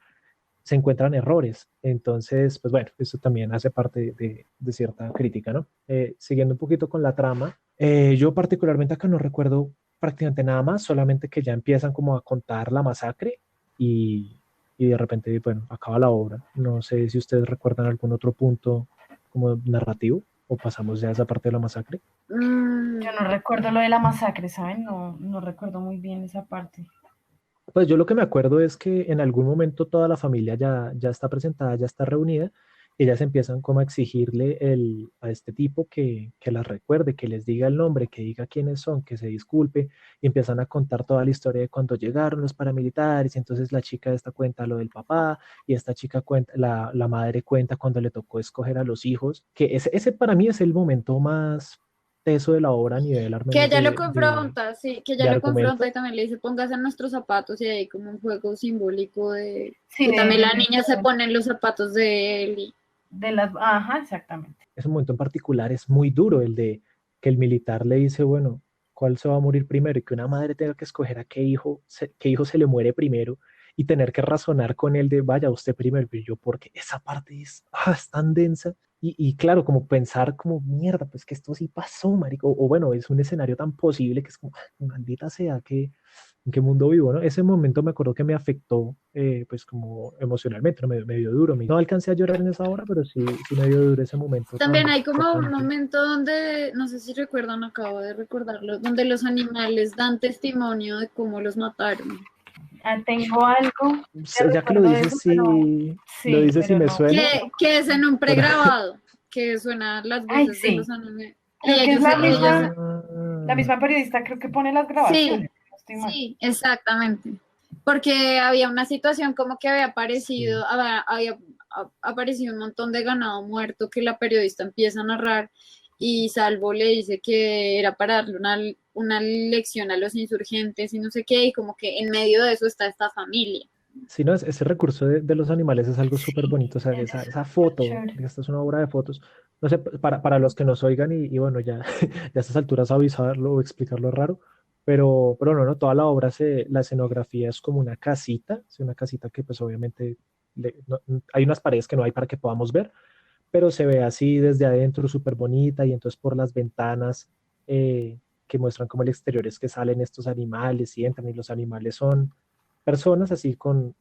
se encuentran errores. Entonces, pues bueno, eso también hace parte de cierta crítica, ¿no? Siguiendo un poquito con la trama, yo particularmente acá no recuerdo prácticamente nada más, solamente que ya empiezan como a contar la masacre y, y de repente, bueno, acaba la obra. No sé si ustedes recuerdan algún otro punto como narrativo o pasamos ya a esa parte de la masacre. Yo mm, no recuerdo lo de la masacre, ¿saben? No, no recuerdo muy bien esa parte. Pues yo lo que me acuerdo es que en algún momento toda la familia ya está presentada, ya está reunida, y ellas empiezan como a exigirle a este tipo que las recuerde, que les diga el nombre, que diga quiénes son, que se disculpe, y empiezan a contar toda la historia de cuando llegaron los paramilitares, y entonces la chica esta cuenta lo del papá, y esta chica cuenta, la madre cuenta cuando le tocó escoger a los hijos, que ese para mí es el momento más teso de la obra a nivel al que menos ella lo confronta, sí, que ella de lo confronta argumento. y también le dice póngase en nuestros zapatos y hay como un juego simbólico de Sí, que también la de niña se pone en los zapatos de él. de las, ajá, exactamente. Ese momento en particular es muy duro, el de que el militar le dice, bueno, ¿cuál se va a morir primero? Y que una madre tenga que escoger a qué hijo se le muere primero y tener que razonar con él de, vaya, usted primero, pero yo, porque esa parte es tan densa. Y claro, como pensar como, mierda, pues que esto sí pasó, marico. O bueno, es un escenario tan posible que es como, maldita sea, que en qué mundo vivo, ¿no? Ese momento me acuerdo que me afectó, pues como emocionalmente, ¿no? Me dio duro. No alcancé a llorar en esa hora, pero sí me dio duro ese momento También tan hay como un chocante. momento donde, no sé si recuerdan, acabo de recordarlo, donde los animales dan testimonio de cómo los mataron. Ah, tengo algo de Ya que lo recuerdo de eso, dices, pero sí, lo sí, dices y pero me no. suena, Que es en un pero... pregrabado, que suenan las Ay, voces de los sí. animales. Y Creo que es la Ah, misma periodista, creo que pone las sí, grabaciones, si no estoy mal. sí, exactamente. Porque había una situación como que había sí. aparecido, había aparecido un montón de ganado muerto que la periodista empieza a narrar y Salvo le dice que era para darle una lección a los insurgentes y no sé qué, y como que en medio de eso está esta familia. Si no, ese recurso de los animales es algo súper bonito, o sea, Es esa foto, chévere. esta es una obra de fotos, no sé, para los que nos oigan y bueno, ya, ya a estas alturas avisarlo o explicarlo es raro, pero no, toda la obra, la escenografía es como una casita, es una casita que pues obviamente hay unas paredes que no hay para que podamos ver, pero se ve así desde adentro súper bonita y entonces por las ventanas que muestran como el exterior es que salen estos animales y entran y los animales son personas así con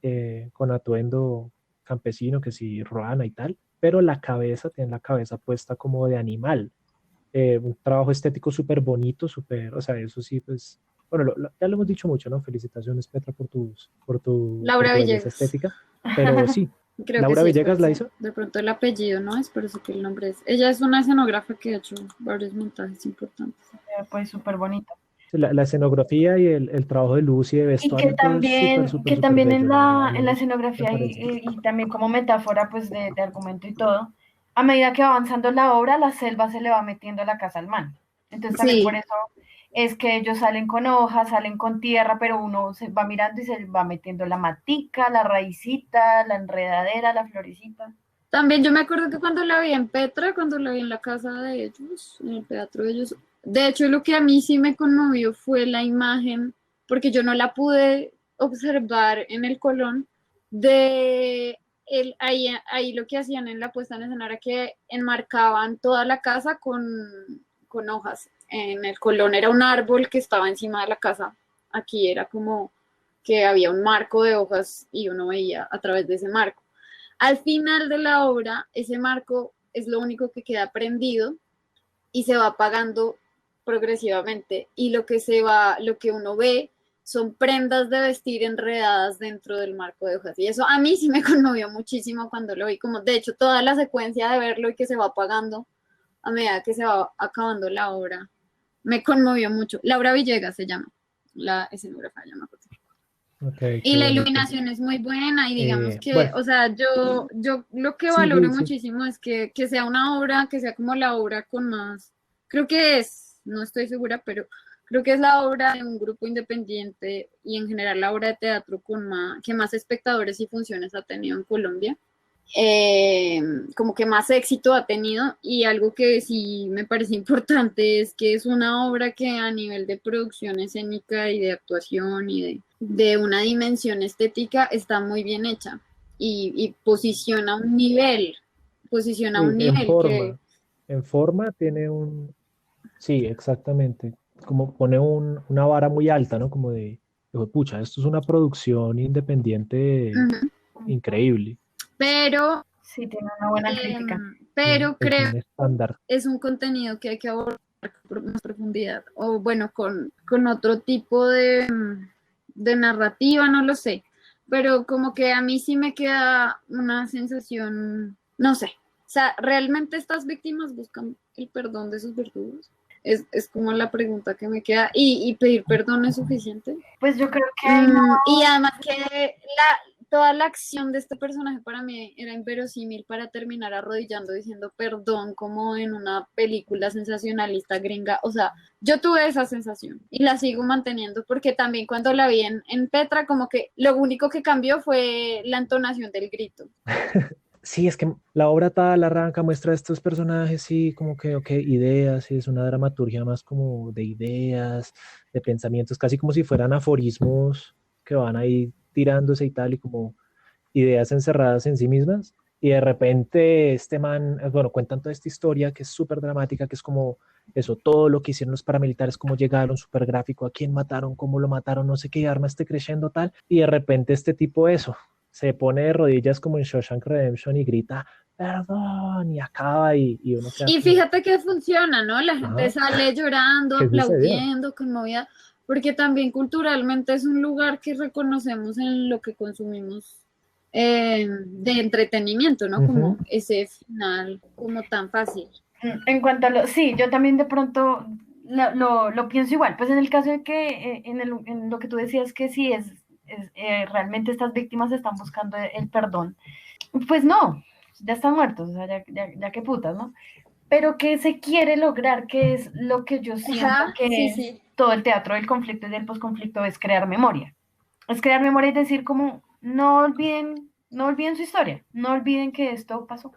atuendo campesino, que sí, ruana y tal, pero la cabeza, tiene la cabeza puesta como de animal. Un trabajo estético súper bonito, súper, o sea, eso sí, pues, bueno, ya lo hemos dicho mucho, ¿no? Felicitaciones, Petra, por Laura tu belleza Villegas. estética, pero sí, Creo que Laura sí es por Villegas la eso. hizo. De pronto el apellido no es, pero sé que el nombre es. Ella es una escenógrafa que ha hecho varios montajes importantes. Pues súper bonito. La escenografía y el trabajo de luz y de Y que vestuario, todo es súper, también, súper, que súper también bello, la verdad, en la me escenografía parece. y también como metáfora pues de argumento y todo, a medida que va avanzando la obra, la selva se le va metiendo la casa al man. Entonces también por Sí, eso es que ellos salen con hojas, salen con tierra, pero uno se va mirando y se va metiendo la matica, la raicita, la enredadera, la florecita. también yo me acuerdo que cuando la vi en Petra, cuando la vi en la casa de ellos, en el teatro de ellos, de hecho lo que a mí sí me conmovió fue la imagen, porque yo no la pude observar en el Colón, de ahí lo que hacían en la puesta en escena era que enmarcaban toda la casa con hojas. En el Colón era un árbol que estaba encima de la casa, aquí era como que había un marco de hojas y uno veía a través de ese marco. Al final de la obra, ese marco es lo único que queda prendido y se va apagando progresivamente. Y lo que uno ve son prendas de vestir enredadas dentro del marco de hojas. Y eso a mí sí me conmovió muchísimo cuando lo vi. Como de hecho, toda la secuencia de verlo y que se va apagando a medida que se va acabando la obra me conmovió mucho. Laura Villegas se llama, la escenógrafa, ya me acuerdo. Ok, qué Y la bonito. iluminación es muy buena y digamos que, Bueno, o sea, yo lo que sí, valoro sí. muchísimo es que sea una obra, que sea como la obra con más, creo que es, no estoy segura, pero creo que es la obra de un grupo independiente y en general la obra de teatro con más, que más espectadores y funciones ha tenido en Colombia. eh, Como que más éxito ha tenido y algo que sí me parece importante es que es una obra que a nivel de producción escénica y de actuación y de una dimensión estética está muy bien hecha y posiciona un nivel que, En forma tiene sí, exactamente, como pone una vara muy alta, ¿no? Como digo, pucha, esto es una producción independiente ujú, increíble, pero, Sí, tiene una buena crítica. pero es creo un estándar. es un contenido que hay que abordar con más profundidad o bueno, con otro tipo de narrativa, no lo sé, pero como que a mí sí me queda una sensación, no sé, o sea, ¿realmente estas víctimas buscan el perdón de sus verdugos? Es como la pregunta que me queda. Y pedir perdón es suficiente? Pues yo creo que hay Y además que toda la acción de este personaje para mí era inverosímil para terminar arrodillando diciendo perdón como en una película sensacionalista gringa. O sea, yo tuve esa sensación y la sigo manteniendo porque también cuando la vi en Petra como que lo único que cambió fue la entonación del grito. Sí, es que la obra tal arranca, muestra a estos personajes, sí, como que, ok, ideas, sí, es una dramaturgia más como de ideas, de pensamientos, casi como si fueran aforismos que van ahí tirándose y tal, y como ideas encerradas en sí mismas. Y de repente este man, bueno, cuentan toda esta historia que es súper dramática, que es como eso, todo lo que hicieron los paramilitares, cómo llegaron, súper gráfico, a quién mataron, cómo lo mataron, no sé qué, arma este creciendo tal. Y de repente este tipo eso, se pone de rodillas como en Shawshank Redemption y grita, perdón, y acaba y uno queda Y como, fíjate que funciona, ¿no? La gente ajá, sale llorando, ¿qué sucedió? aplaudiendo, conmovida, porque también culturalmente es un lugar que reconocemos en lo que consumimos de entretenimiento, ¿no? Como Ujú. ese final, como tan fácil. En cuanto a sí, yo también de pronto lo pienso igual. Pues en el caso de que, en lo que tú decías que sí realmente estas víctimas están buscando el perdón, pues no, ya están muertos, o sea, ya que putas, ¿no? Pero que se quiere lograr, que es lo que yo siento Ajá, que sí, es sí. todo el teatro del conflicto y del posconflicto, es crear memoria. Es crear memoria y decir como, no olviden su historia, no olviden que esto pasó.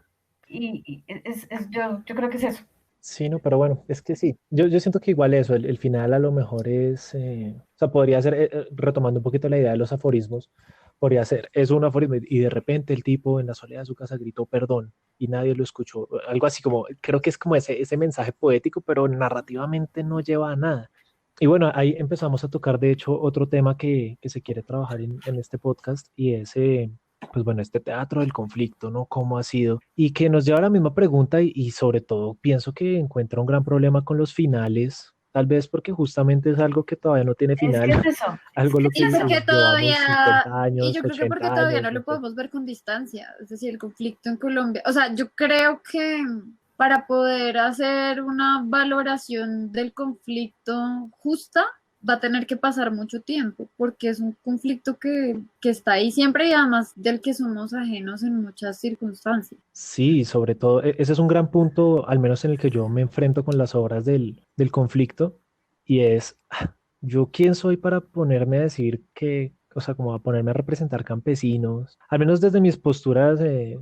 Yo creo que es eso. Sí, no, pero bueno, es que sí, yo siento que igual eso, el final a lo mejor es, o sea, podría ser, retomando un poquito la idea de los aforismos, podría ser, es un aforismo y de repente el tipo en la soledad de su casa gritó perdón y nadie lo escuchó, algo así como, creo que es como ese mensaje poético, pero narrativamente no lleva a nada. Y bueno, ahí empezamos a tocar, de hecho, otro tema que se quiere trabajar en este podcast y es, pues bueno, este teatro del conflicto, ¿no? ¿Cómo ha sido? Y que nos lleva a la misma pregunta y sobre todo pienso que encuentra un gran problema con los finales, tal vez porque justamente es algo que todavía no tiene Es final, que es eso, algo lo Y que porque llevamos todavía, 50 y años, yo creo que porque 80 todavía no años, lo no sé. podemos ver con distancia, es decir, el conflicto en Colombia. O sea, yo creo que para poder hacer una valoración del conflicto justa, va a tener que pasar mucho tiempo, porque es un conflicto que está ahí siempre y además del que somos ajenos en muchas circunstancias. Sí, sobre todo, ese es un gran punto, al menos en el que yo me enfrento con las obras del conflicto, y es, ¿yo quién soy para ponerme a decir que, o sea, como a ponerme a representar campesinos? Al menos desde mis posturas,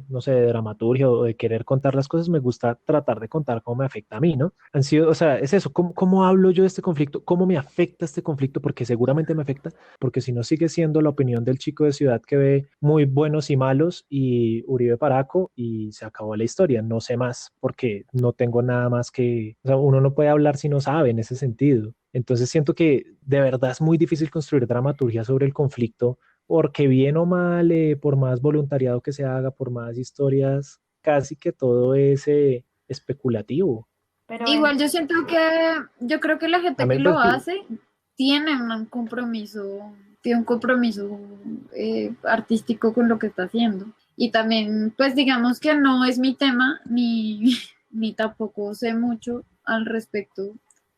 no sé, de dramaturgia o de querer contar las cosas, me gusta tratar de contar cómo me afecta a mí, ¿no? Han sido, o sea, es eso, ¿cómo hablo yo de este conflicto? ¿Cómo me afecta este conflicto? Porque seguramente me afecta, porque si no sigue siendo la opinión del chico de ciudad que ve muy buenos y malos y Uribe Paraco y se acabó la historia, no sé más, porque no tengo nada más que, o sea, uno no puede hablar si no sabe en ese sentido. Entonces siento que de verdad es muy difícil construir dramaturgia sobre el conflicto, porque bien o mal, por más voluntariado que se haga, por más historias, casi que todo es especulativo. pero Igual yo siento que, yo creo que la A gente mí, que pues, lo hace tiene tiene un compromiso artístico con lo que está haciendo. Y también, pues digamos que no es mi tema, ni, ni tampoco sé mucho al respecto.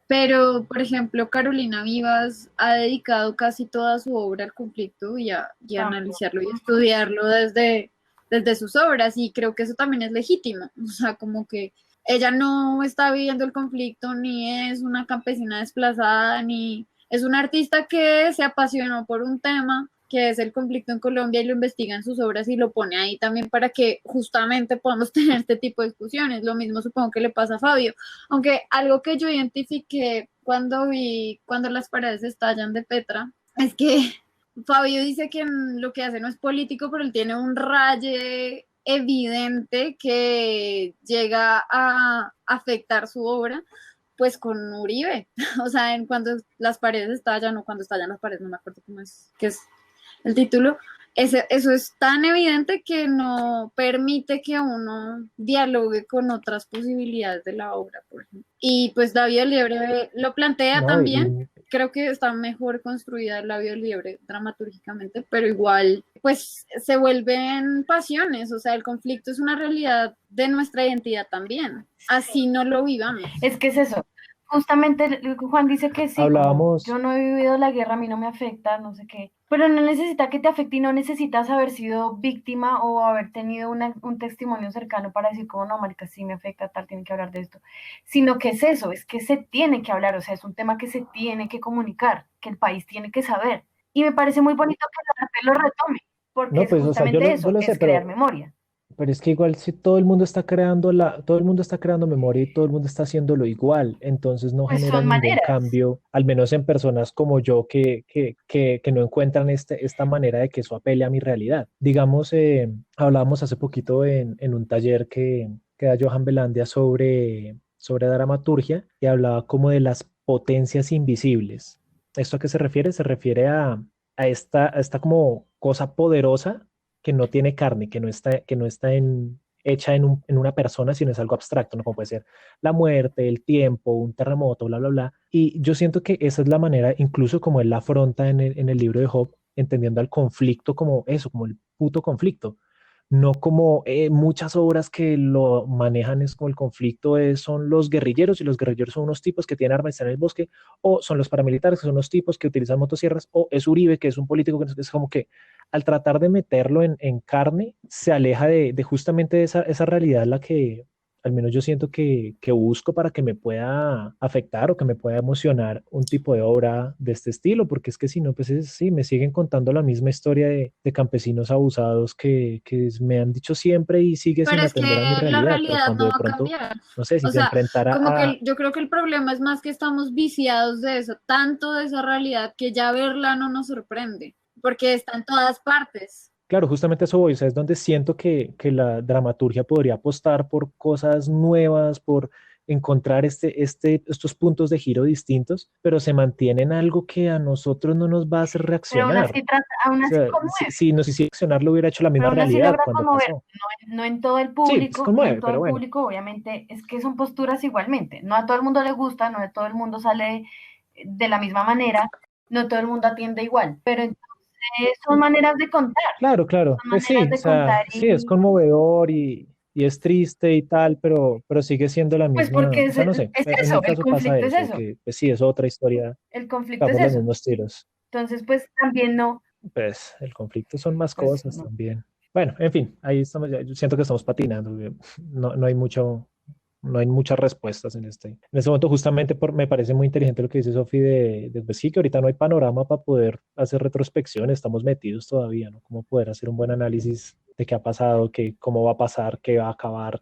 Pero, por ejemplo, Carolina Vivas ha dedicado casi toda su obra al conflicto y a tampoco. analizarlo y estudiarlo desde sus obras. Y creo que eso también es legítimo. O sea, como que ella no está viviendo el conflicto, ni es una campesina desplazada, ni es una artista que se apasionó por un tema que es el conflicto en Colombia y lo investiga en sus obras y lo pone ahí también para que justamente podamos tener este tipo de discusiones. Lo mismo supongo que le pasa a Fabio. Aunque algo que yo identifiqué cuando las paredes estallan de Petra, es que Fabio dice que lo que hace no es político, pero él tiene un raye evidente que llega a afectar su obra, pues con Uribe. O sea, en cuando las paredes estallan o cuando estallan las paredes, no me acuerdo cómo es, qué es el título. Eso es tan evidente que no permite que uno dialogue con otras posibilidades de la obra, por ejemplo. Y pues La Vida Liebre lo plantea no, también. Creo que está mejor construida La Vida Liebre dramatúrgicamente, pero igual, pues se vuelven pasiones. O sea, el conflicto es una realidad de nuestra identidad también. Así no lo vivamos. Es que es eso. Justamente Juan dice que sí, como hablábamos. yo no he vivido la guerra, a mí no me afecta, no sé qué. Pero no necesita que te afecte y no necesitas haber sido víctima o haber tenido un testimonio cercano para decir como no, marica, sí me afecta, tal, tiene que hablar de esto. Sino que es eso, es que se tiene que hablar, o sea, es un tema que se tiene que comunicar, que el país tiene que saber. Y me parece muy bonito que el arte lo retome, porque No, es pues, o sea, justamente yo eso, lo sé, es crear memoria. pero es que igual si todo el mundo está creando todo el mundo está creando memoria y todo el mundo está haciéndolo igual, entonces no Pues genera son ningún maneras. cambio, al menos en personas como yo que no encuentran esta manera de que eso apele a mi realidad. Digamos, hablábamos hace poquito en un taller que da Johan Belandia sobre dramaturgia y hablaba como de las potencias invisibles. ¿Esto a qué se refiere? Se refiere a esta como cosa poderosa que no tiene carne, que no está hecha en una persona, sino es algo abstracto, ¿no? Como puede ser la muerte, el tiempo, un terremoto, bla, bla, bla. Y yo siento que esa es la manera, incluso como él la afronta en el libro de Job, entendiendo al conflicto como eso, como el puto conflicto. No como muchas obras que lo manejan es como el conflicto son los guerrilleros y los guerrilleros son unos tipos que tienen armas y están en el bosque, o son los paramilitares que son unos tipos que utilizan motosierras, o es Uribe que es un político que es como que al tratar de meterlo en carne, se aleja de justamente esa realidad al menos yo siento que busco para que me pueda afectar o que me pueda emocionar un tipo de obra de este estilo, porque es que si no, pues sí, me siguen contando la misma historia de campesinos abusados que me han dicho siempre y sigue Pero sin es que atender a mi la realidad, pero realidad cuando no de va a pronto, cambiar. no sé, si O se sea, enfrentara como que a, yo creo que el problema es más que estamos viciados de eso, tanto de esa realidad que ya verla no nos sorprende, porque está en todas partes. claro, justamente a eso voy, o sea, es donde siento que la dramaturgia podría apostar por cosas nuevas, por encontrar estos puntos de giro distintos, pero se mantiene en algo que a nosotros no nos va a hacer Pero reaccionar. aún O así sea, conmueve, si nos hiciera reaccionar, lo hubiera hecho la pero misma aún así realidad logra cuando conmover, pasó. no en todo el Sí, pues público, no en conmueve, todo pero el bueno, público, obviamente, es que son posturas igualmente, no a todo el mundo le gusta, no a todo el mundo sale de la misma manera, no todo el mundo atiende igual, pero entonces son maneras de contar, claro, claro, son pues maneras sí, o de contar sea, sí, es conmovedor y es triste y tal, pero sigue siendo la pues misma, porque o sea, no sé, es en eso, mi caso pasa eso, que pues sí, es otra historia, el conflicto es vamos los eso, mismos tiros. entonces pues también no, Pues el conflicto son más pues cosas no. también. Bueno, en fin, ahí estamos, yo siento que estamos patinando, que no hay mucho, no hay muchas respuestas en este momento. Justamente me parece muy inteligente lo que dice Sofi pues sí, que ahorita no hay panorama para poder hacer retrospección, estamos metidos todavía, ¿no? Cómo poder hacer un buen análisis de qué ha pasado, cómo va a pasar, qué va a acabar,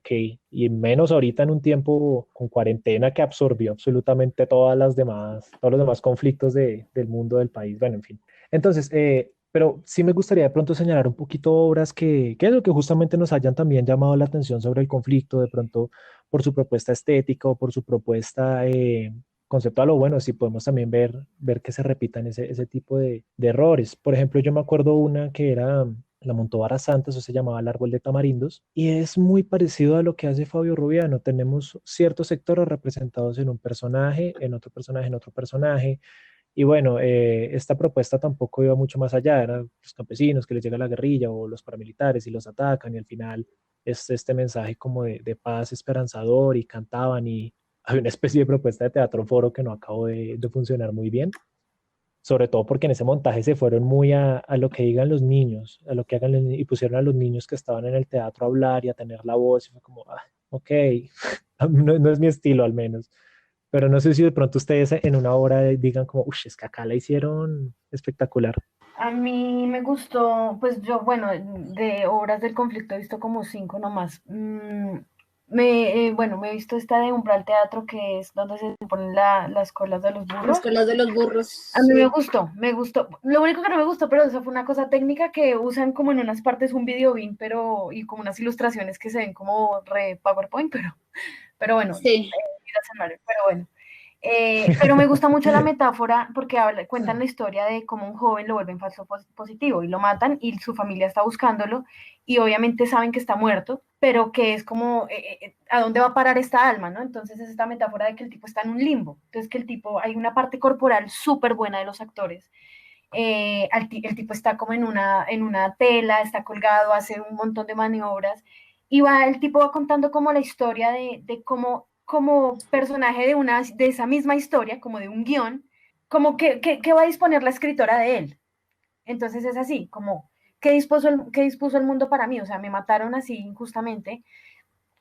y menos ahorita en un tiempo con cuarentena que absorbió absolutamente todos los demás conflictos del mundo del país. Bueno, en fin. Entonces, pero sí me gustaría de pronto señalar un poquito obras que es lo que justamente nos hayan también llamado la atención sobre el conflicto, de pronto por su propuesta estética o por su propuesta conceptual, o bueno, si podemos también ver que se repitan ese tipo de errores. Por ejemplo, yo me acuerdo una que era la montó Vara Santa, eso se llamaba El Árbol de Tamarindos, y es muy parecido a lo que hace Fabio Rubiano. Tenemos ciertos sectores representados en un personaje, en otro personaje, en otro personaje, y bueno, esta propuesta tampoco iba mucho más allá, eran los campesinos que les llega la guerrilla o los paramilitares y los atacan y al final es este mensaje como de paz esperanzador y cantaban y hay una especie de propuesta de teatro foro que no acabó de funcionar muy bien, sobre todo porque en ese montaje se fueron muy a lo que digan los niños, a lo que hagan y pusieron a los niños que estaban en el teatro a hablar y a tener la voz y fue como, ok, no es mi estilo al menos. Pero no sé si de pronto ustedes en una obra digan como, uff, es que acá la hicieron espectacular. A mí me gustó, pues yo, bueno, de obras del conflicto he visto como 5 nomás. Bueno, me he visto esta de Umbral Teatro, que es donde se ponen las colas de los Las burros. colas de los burros. A mí Sí. me gustó. Lo único que no me gustó, pero eso fue una cosa técnica que usan como en unas partes un video bin, y como unas ilustraciones que se ven como re PowerPoint, pero bueno, Sí. pero bueno. Pero me gusta mucho la metáfora porque cuentan la historia de cómo un joven lo vuelven falso positivo y lo matan y su familia está buscándolo y obviamente saben que está muerto, pero que es como, ¿a dónde va a parar esta alma? ¿No? Entonces es esta metáfora de que el tipo está en un limbo. Entonces que el tipo, hay una parte corporal súper buena de los actores. El tipo está como en una tela, está colgado, hace un montón de maniobras y el tipo va contando como la historia de cómo como personaje de esa misma historia, como de un guión, como que va a disponer la escritora de él. Entonces es así, como, qué dispuso el mundo para mí? O sea, me mataron así injustamente,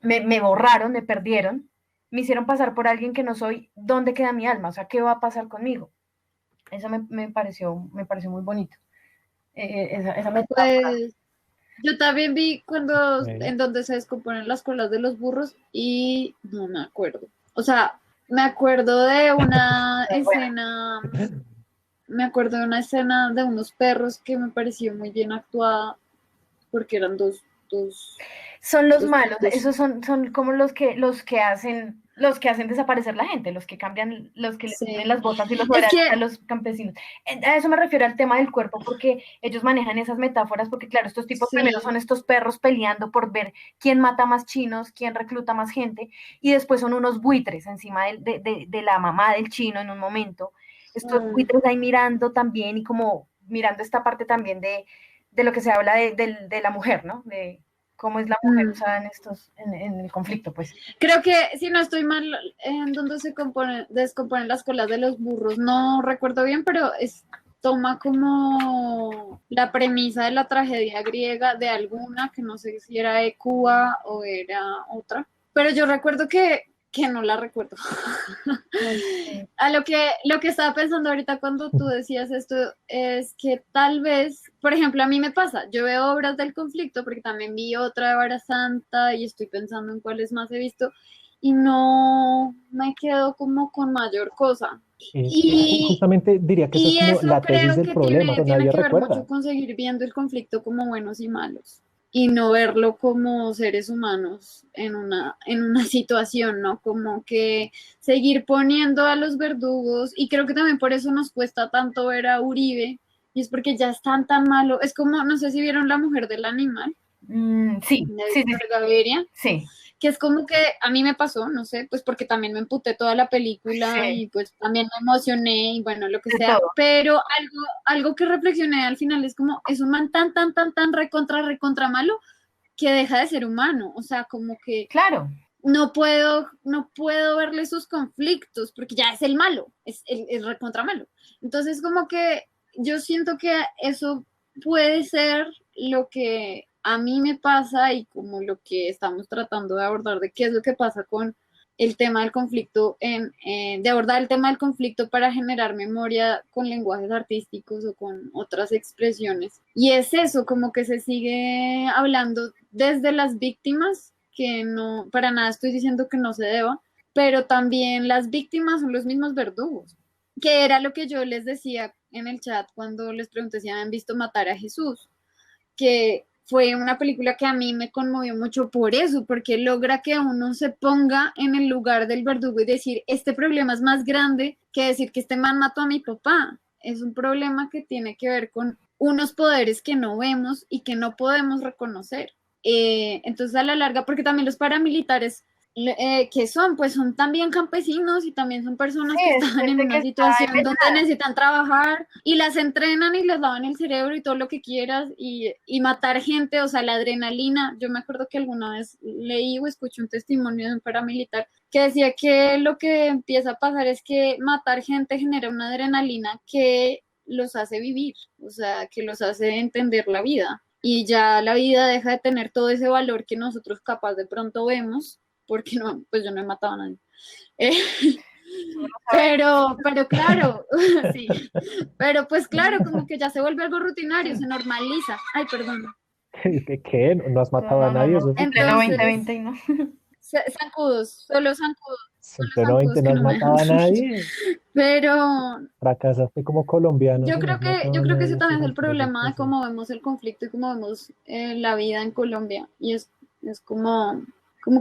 me borraron, me perdieron, me hicieron pasar por alguien que no soy, ¿dónde queda mi alma? O sea, ¿qué va a pasar conmigo? Eso me pareció muy bonito. Esa metáfora. Pues yo también vi cuando Ok. en donde se descomponen las colas de los burros y no me acuerdo. O sea, me acuerdo de una Bueno, escena, me acuerdo de una escena de unos perros que me pareció muy bien actuada porque eran son los dos, malos, dos, esos son como los que hacen desaparecer la gente, los que cambian, los que le ponen sí. las botas y los Es horarios a que los campesinos. A eso me refiero al tema del cuerpo, porque ellos manejan esas metáforas, porque claro, estos tipos primero sí, son estos perros peleando por ver quién mata más chinos, quién recluta más gente, y después son unos buitres encima de la mamá del chino en un momento. Estos mm, buitres ahí mirando también y como mirando esta parte también de lo que se habla de la mujer, ¿no? De cómo es la mujer mm. usada en el conflicto, pues. Creo que si no estoy mal, en donde se descomponen las colas de los burros, no recuerdo bien, pero toma como la premisa de la tragedia griega de alguna, que no sé si era Écuba o era otra. pero yo recuerdo que no la recuerdo. A lo que estaba pensando ahorita cuando tú decías esto es que tal vez, por ejemplo, a mí me pasa, yo veo obras del conflicto porque también vi otra de Vara Santa y estoy pensando en cuáles más he visto y no me quedo como con mayor cosa. Y, Justamente diría que esa es y como eso la tesis creo del que problema, que tiene nadie que ver recuerda. mucho con seguir viendo el conflicto como buenos y malos y no verlo como seres humanos en una situación, ¿no? Como que seguir poniendo a los verdugos y creo que también por eso nos cuesta tanto ver a Uribe y es porque ya están tan malo. Es como, no sé si vieron La mujer del animal Sí, de sí, sí, Víctor Gaviria, sí, que es como que a mí me pasó, no sé, pues porque también me emputé toda la película sí, y pues también me emocioné y bueno, lo que de sea, todo. pero algo que reflexioné al final es como, es un man tan recontra malo que deja de ser humano, o sea, como que Claro, no puedo verle sus conflictos porque ya es el malo, es recontra malo. Entonces, como que yo siento que eso puede ser lo que a mí me pasa y como lo que estamos tratando de abordar de qué es lo que pasa con el tema del conflicto, de abordar el tema del conflicto para generar memoria con lenguajes artísticos o con otras expresiones. Y es eso, como que se sigue hablando desde las víctimas, que no, para nada estoy diciendo que no se deba, pero también las víctimas son los mismos verdugos, que era lo que yo les decía en el chat cuando les pregunté si habían visto Matar a Jesús, que fue una película que a mí me conmovió mucho por eso, porque logra que uno se ponga en el lugar del verdugo y decir, este problema es más grande que decir que este man mató a mi papá. Es un problema que tiene que ver con unos poderes que no vemos y que no podemos reconocer. Entonces, a la larga, porque también los paramilitares que son, pues son también campesinos y también son personas sí, que es están en gente que una está situación en donde necesitan trabajar y las entrenan y les lavan el cerebro y todo lo que quieras y matar gente, o sea, la adrenalina. Yo me acuerdo que alguna vez leí o escuché un testimonio de un paramilitar que decía que lo que empieza a pasar es que matar gente genera una adrenalina que los hace vivir, o sea, que los hace entender la vida. Y ya la vida deja de tener todo ese valor que nosotros capaz de pronto vemos porque no, pues yo no he matado a nadie. Eh, pero claro, sí, pero pues claro, como que ya se vuelve algo rutinario, se normaliza. Ay, perdón. ¿Qué? ¿No has no, matado a no, no, nadie, no, Sofi? en pleno Entonces, 2020 y no. zancudos, En solo pleno 20 zancudos no que has no me dejan. matado a nadie. Pero Fracasaste como colombiano si no has matado yo a creo que nadie ese a estas también es el alturas del problema de proceso. cómo vemos el conflicto y cómo vemos la vida en Colombia. Y es como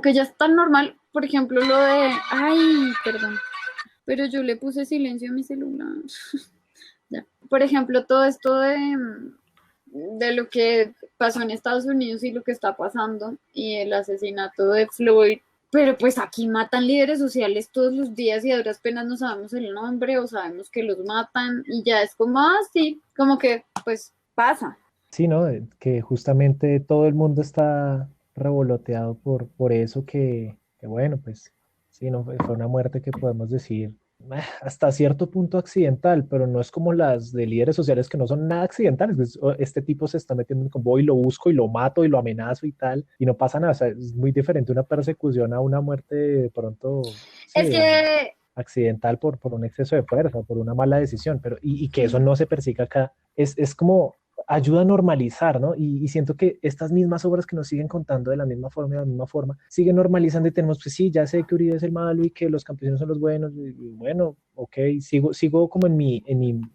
que ya es tan normal, por ejemplo, lo de, ay, perdón, pero yo le puse silencio a mi celular. Ya. Por ejemplo, todo esto de lo que pasó en Estados Unidos y lo que está pasando y el asesinato de Floyd, pero pues aquí matan líderes sociales todos los días y a duras penas no sabemos el nombre o sabemos que los matan y ya es como, sí, como que pues pasa. Sí, ¿no? Que justamente todo el mundo está revoloteado por eso que bueno, pues sí, no fue una muerte que podemos decir hasta cierto punto accidental, pero no es como las de líderes sociales que no son nada accidentales. Pues, este tipo se está metiendo en combo y lo busco y lo mato y lo amenazo y tal, y no pasa nada. O sea, es muy diferente una persecución a una muerte de pronto, Es sí, que accidental por un exceso de fuerza, por una mala decisión, pero y que eso no se persiga acá, es como ayuda a normalizar, ¿no? Y siento que estas mismas obras que nos siguen contando de la misma forma, siguen normalizando y tenemos, pues sí, ya sé que Uribe es el malo y que los campesinos son los buenos, y bueno, ok, sigo como en mi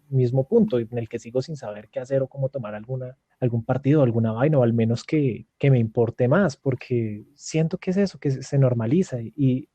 mismo punto, en el que sigo sin saber qué hacer o cómo tomar algún partido, alguna vaina, o al menos que me importe más, porque siento que es eso, que se normaliza. Y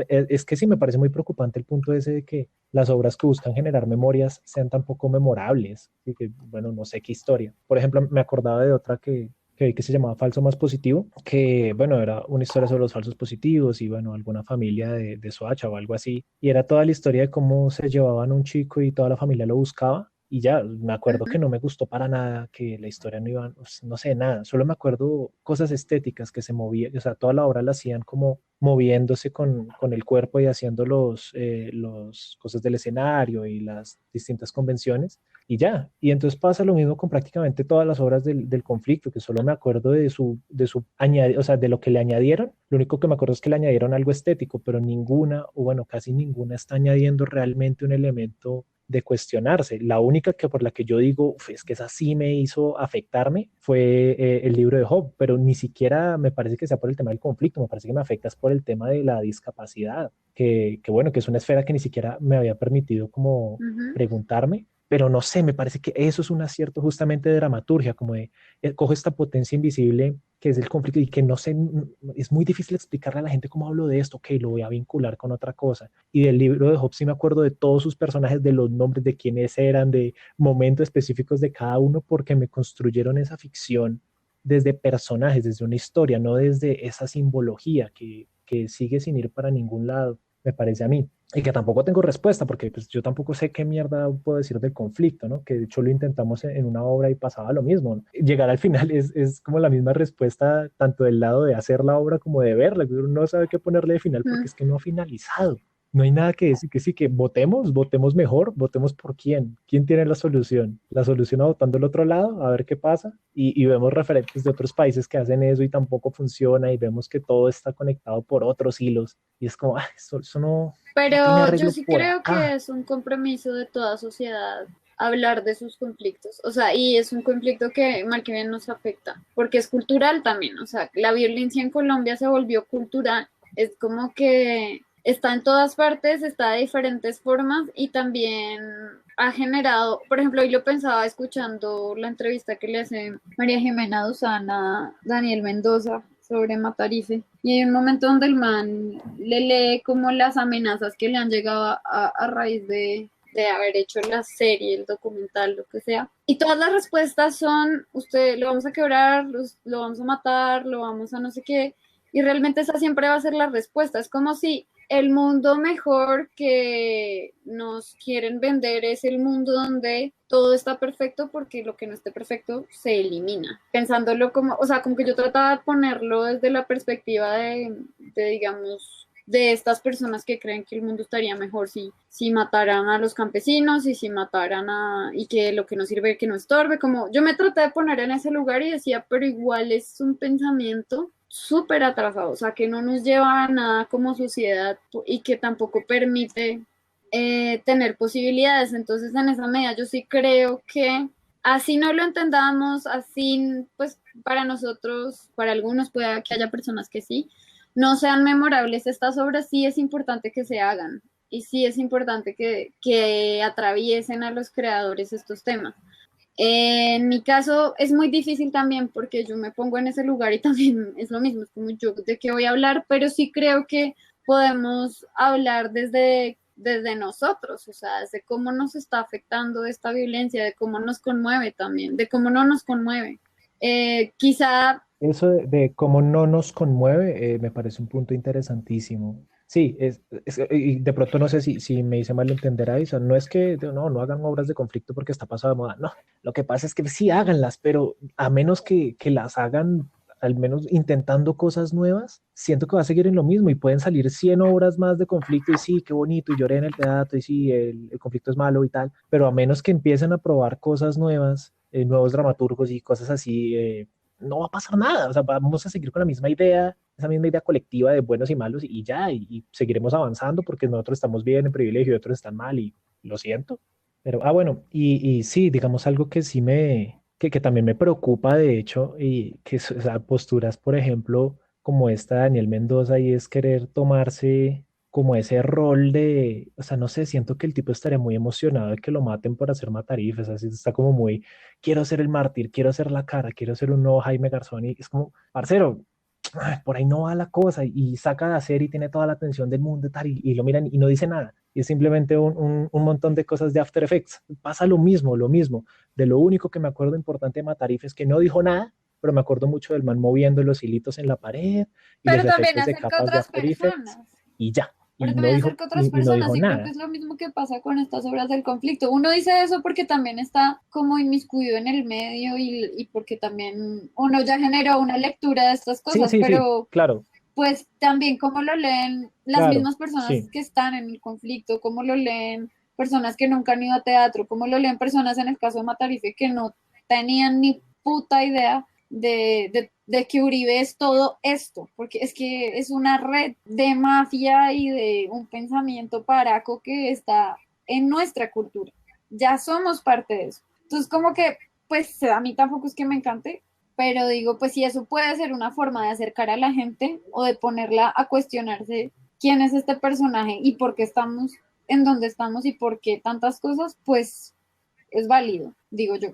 es que sí me parece muy preocupante el punto ese de que las obras que buscan generar memorias sean tan poco memorables. Y que, bueno, no sé qué historia. Por ejemplo, me acordaba de otra que vi que se llamaba Falso Más Positivo, que, bueno, era una historia sobre los falsos positivos y, bueno, alguna familia de Soacha o algo así. Y era toda la historia de cómo se llevaban a un chico y toda la familia lo buscaba. Y ya, me acuerdo que no me gustó para nada, que la historia no iba, no sé, nada. Solo me acuerdo cosas estéticas que se movían, o sea, toda la obra la hacían como moviéndose con el cuerpo y haciendo los cosas del escenario y las distintas convenciones y ya. Y entonces pasa lo mismo con prácticamente todas las obras del conflicto, que solo me acuerdo o sea, de lo que le añadieron. Lo único que me acuerdo es que le añadieron algo estético, pero ninguna, o bueno, casi ninguna está añadiendo realmente un elemento de cuestionarse. La única que por la que yo digo, "Uf, es que esa sí me hizo afectarme", fue el libro de Job, pero ni siquiera me parece que sea por el tema del conflicto, me parece que me afecta es por el tema de la discapacidad, que bueno, que es una esfera que ni siquiera me había permitido como Ujú. preguntarme, pero no sé, me parece que eso es un acierto justamente de dramaturgia, como de cojo esta potencia invisible que es el conflicto y que no sé, es muy difícil explicarle a la gente cómo hablo de esto, ok, lo voy a vincular con otra cosa. Y del libro de Job sí me acuerdo de todos sus personajes, de los nombres, de quiénes eran, de momentos específicos de cada uno, porque me construyeron esa ficción desde personajes, desde una historia, no desde esa simbología que sigue sin ir para ningún lado, me parece a mí. Y que tampoco tengo respuesta, porque pues, yo tampoco sé qué mierda puedo decir del conflicto, ¿no? Que de hecho lo intentamos en una obra y pasaba lo mismo, ¿no? Llegar al final es como la misma respuesta, tanto del lado de hacer la obra como de verla. Uno no sabe qué ponerle de final porque Mm. es que no ha finalizado. No hay nada que decir, que sí, que votemos mejor, votemos por quién tiene la solución a votando el otro lado, a ver qué pasa, y vemos referentes de otros países que hacen eso y tampoco funciona, y vemos que todo está conectado por otros hilos, y es como, eso no tiene Pero yo arreglo sí por creo que acá. es un compromiso de toda sociedad hablar de sus conflictos. O sea, y es un conflicto que mal que bien nos afecta, porque es cultural también. O sea, la violencia en Colombia se volvió cultural. Es como que está en todas partes, está de diferentes formas y también ha generado, por ejemplo, hoy lo pensaba escuchando la entrevista que le hace María Jimena Duzán a Daniel Mendoza sobre Matarife. Y hay un momento donde el man le lee como las amenazas que le han llegado a raíz de haber hecho la serie, el documental, lo que sea. Y todas las respuestas son, usted lo vamos a quebrar, lo vamos a matar, lo vamos a no sé qué. Y realmente esa siempre va a ser la respuesta. Es como si el mundo mejor que nos quieren vender es el mundo donde todo está perfecto porque lo que no esté perfecto se elimina. Pensándolo como, o sea, como que yo trataba de ponerlo desde la perspectiva digamos, de estas personas que creen que el mundo estaría mejor si mataran a los campesinos y si mataran y que lo que no sirve que no estorbe, como yo me traté de poner en ese lugar y decía, pero igual es un pensamiento súper atrasado, o sea, que no nos lleva a nada como sociedad y que tampoco permite tener posibilidades. Entonces, en esa medida, yo sí creo que así no lo entendamos, así, pues, para nosotros, para algunos puede que haya personas que sí, no sean memorables estas obras, sí es importante que se hagan y sí es importante que atraviesen a los creadores estos temas. En mi caso es muy difícil también porque yo me pongo en ese lugar y también es lo mismo, es como yo de qué voy a hablar, pero sí creo que podemos hablar desde nosotros, o sea, desde cómo nos está afectando esta violencia, de cómo nos conmueve también, de cómo no nos conmueve. Quizá Eso de cómo no nos conmueve, me parece un punto interesantísimo. Sí, y de pronto no sé si me hice mal entender ahí, o sea, no es que no hagan obras de conflicto porque está pasado de moda, no, lo que pasa es que sí háganlas, pero a menos que las hagan, al menos intentando cosas nuevas, siento que va a seguir en lo mismo y pueden salir 100 obras más de conflicto y sí, qué bonito, y lloré en el teatro y sí, el conflicto es malo y tal, pero a menos que empiecen a probar cosas nuevas, nuevos dramaturgos y cosas así, no va a pasar nada, o sea, vamos a seguir con la misma idea, esa misma idea colectiva de buenos y malos y ya, y seguiremos avanzando porque nosotros estamos bien en privilegio y otros están mal y lo siento. Pero, bueno, y sí, digamos algo que sí que también me preocupa, de hecho, y que o sea, posturas, por ejemplo, como esta de Daniel Mendoza, y es querer tomarse como ese rol de, o sea, no sé, siento que el tipo estaría muy emocionado de que lo maten por hacer Matarifes, así está como muy, quiero ser el mártir, quiero ser la cara, quiero ser un nuevo Jaime Garzón, y es como, parcero, por ahí no va la cosa, y saca de hacer y tiene toda la atención del mundo y tal, y lo miran y no dice nada, y es simplemente un montón de cosas de After Effects. Pasa lo mismo. De lo único que me acuerdo importante de Matarif es que no dijo nada, pero me acuerdo mucho del man moviendo los hilitos en la pared y los pero también efectos de acerca a capas de otras After Effects, personas. y ya, Pero y no también dijo, acerca a otras y no personas dijo y creo que nada. es lo mismo que pasa con estas obras del conflicto. Uno dice eso porque también está como inmiscuido en el medio y porque también uno ya generó una lectura de estas Sí, cosas, sí, sí, pero claro. pues también cómo lo leen las Claro, mismas personas sí. que están en el conflicto, cómo lo leen personas que nunca han ido a teatro, cómo lo leen personas en el caso de Matarife que no tenían ni puta idea de que Uribe es todo esto, porque es que es una red de mafia y de un pensamiento paraco que está en nuestra cultura. Ya somos parte de eso. Entonces, como que, pues a mí tampoco es que me encante, pero digo, pues si eso puede ser una forma de acercar a la gente o de ponerla a cuestionarse quién es este personaje y por qué estamos en donde estamos y por qué tantas cosas, pues es válido, digo yo.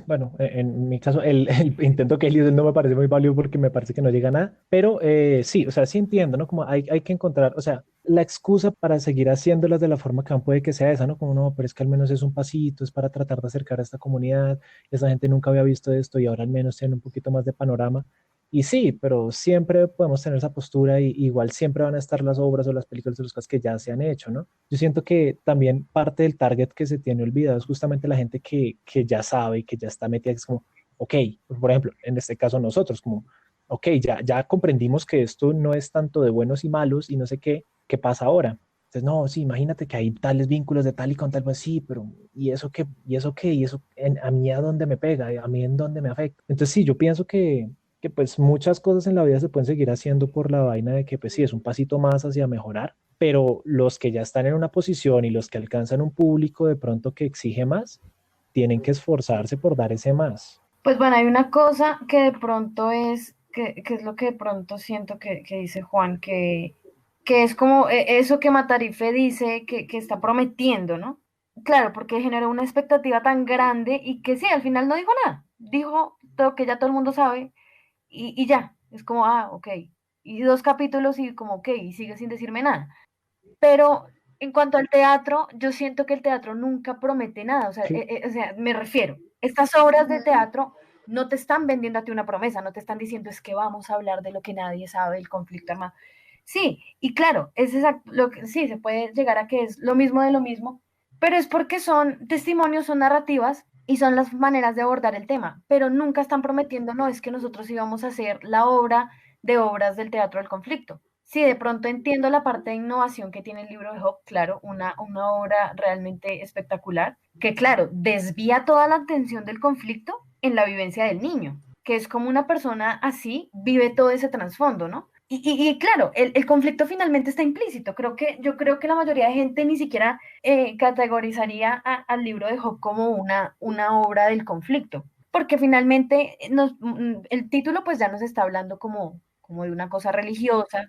Bueno, en mi caso, el intento que él no me parece muy válido porque me parece que no llega a nada, pero sí, o sea, sí entiendo, ¿no? Como hay que encontrar, o sea, la excusa para seguir haciéndolas de la forma que van puede que sea esa, ¿no? Como no, pero es que al menos es un pasito, es para tratar de acercar a esta comunidad, esa gente nunca había visto esto y ahora al menos tiene un poquito más de panorama. Y sí, pero siempre podemos tener esa postura y igual siempre van a estar las obras o las películas o las cosas que ya se han hecho, ¿no? Yo siento que también parte del target que se tiene olvidado es justamente la gente que ya sabe y que ya está metida, es como, ok, por ejemplo, en este caso nosotros, como, ok, ya comprendimos que esto no es tanto de buenos y malos y no sé qué pasa ahora. Entonces, no, sí, imagínate que hay tales vínculos de tal y con tal, pues sí, pero ¿y eso qué? ¿Y eso qué? ¿Y eso a mí a dónde me pega? ¿A mí en dónde me afecta? Entonces, sí, yo pienso que pues muchas cosas en la vida se pueden seguir haciendo por la vaina de que pues sí, es un pasito más hacia mejorar, pero los que ya están en una posición y los que alcanzan un público de pronto que exige más, tienen que esforzarse por dar ese más. Pues bueno, hay una cosa que de pronto que es lo que de pronto siento que dice Juan, que es como eso que Matarife dice que está prometiendo, ¿no? Claro, porque generó una expectativa tan grande y que sí, al final no dijo nada. Dijo lo que ya todo el mundo sabe y ya. Es como, ah, ok. Y 2 capítulos y como, ok, y sigue sin decirme nada. Pero en cuanto al teatro, yo siento que el teatro nunca promete nada. O sea, me refiero, estas obras de teatro no te están vendiendo a ti una promesa, no te están diciendo es que vamos a hablar de lo que nadie sabe, el conflicto armado. Sí, y claro, es exacto, sí, se puede llegar a que es lo mismo de lo mismo, pero es porque son testimonios, son narrativas y son las maneras de abordar el tema, pero nunca están prometiendo, no, es que nosotros íbamos a hacer la obra de obras del teatro del conflicto. Sí, de pronto entiendo la parte de innovación que tiene el libro de Job, claro, una obra realmente espectacular, que claro, desvía toda la atención del conflicto en la vivencia del niño, que es como una persona así vive todo ese trasfondo, ¿no? Y claro, el conflicto finalmente está implícito. Yo creo que la mayoría de gente ni siquiera categorizaría al libro de Job como una obra del conflicto, porque finalmente el título pues ya nos está hablando como de una cosa religiosa.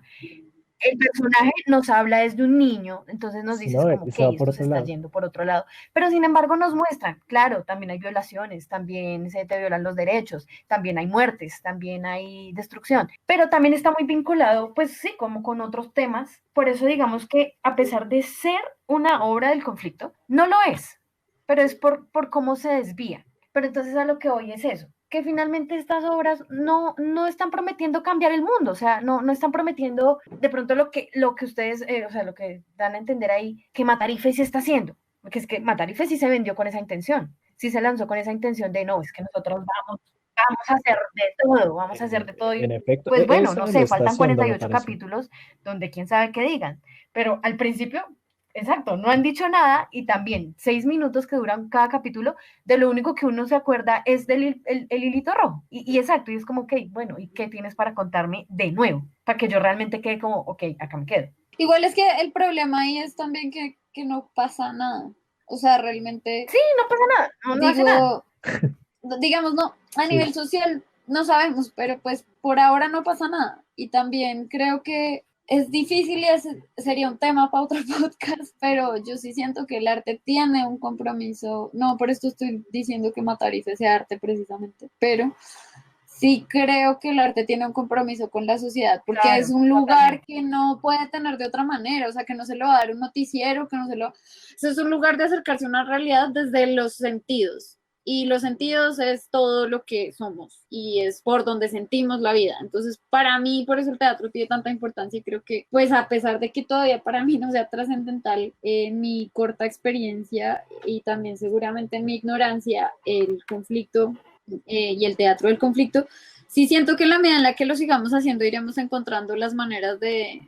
El personaje nos habla desde un niño, entonces nos Si dices no, como, ok, se va por esto se otro está lado. yendo por otro lado, pero sin embargo nos muestran, claro, también hay violaciones, también se te violan los derechos, también hay muertes, también hay destrucción, pero también está muy vinculado, pues sí, como con otros temas, por eso digamos que a pesar de ser una obra del conflicto, no lo es, pero es por cómo se desvía. Pero entonces a lo que hoy es eso, que finalmente estas obras no están prometiendo cambiar el mundo, o sea, no están prometiendo de pronto lo que ustedes, o sea, lo que dan a entender ahí, que Matarife sí está haciendo, porque es que Matarife sí se vendió con esa intención, sí se lanzó con esa intención de no, es que nosotros vamos a hacer de todo, vamos a hacer de todo, y En efecto, pues bueno, no eso lo sé, está faltan haciendo, me 48 parece. capítulos donde quién sabe qué digan, pero al principio, exacto, no han dicho nada y también 6 minutos que duran cada capítulo de lo único que uno se acuerda es del el hilito rojo. Y exacto, y es como, ok, bueno, ¿y qué tienes para contarme de nuevo? Para que yo realmente quede como, ok, acá me quedo. Igual es que el problema ahí es también que no pasa nada. O sea, realmente, Sí, no pasa nada, no hace nada. digo, digamos, no, a Sí, nivel social no sabemos, pero pues por ahora no pasa nada. Y también creo que es difícil y sería un tema para otro podcast, pero yo sí siento que el arte tiene un compromiso. No, por esto estoy diciendo que Matarife sea arte precisamente, pero sí creo que el arte tiene un compromiso con la sociedad, porque es Claro, un lugar totalmente. que no puede tener de otra manera, o sea, que no se lo va a dar un noticiero, que no se lo... Eso es un lugar de acercarse a una realidad desde los sentidos. Y los sentidos es todo lo que somos y es por donde sentimos la vida. Entonces, para mí, por eso el teatro tiene tanta importancia y creo que, pues, a pesar de que todavía para mí no sea trascendental en mi corta experiencia y también seguramente en mi ignorancia, el conflicto y el teatro del conflicto, sí siento que en la medida en la que lo sigamos haciendo iremos encontrando las maneras de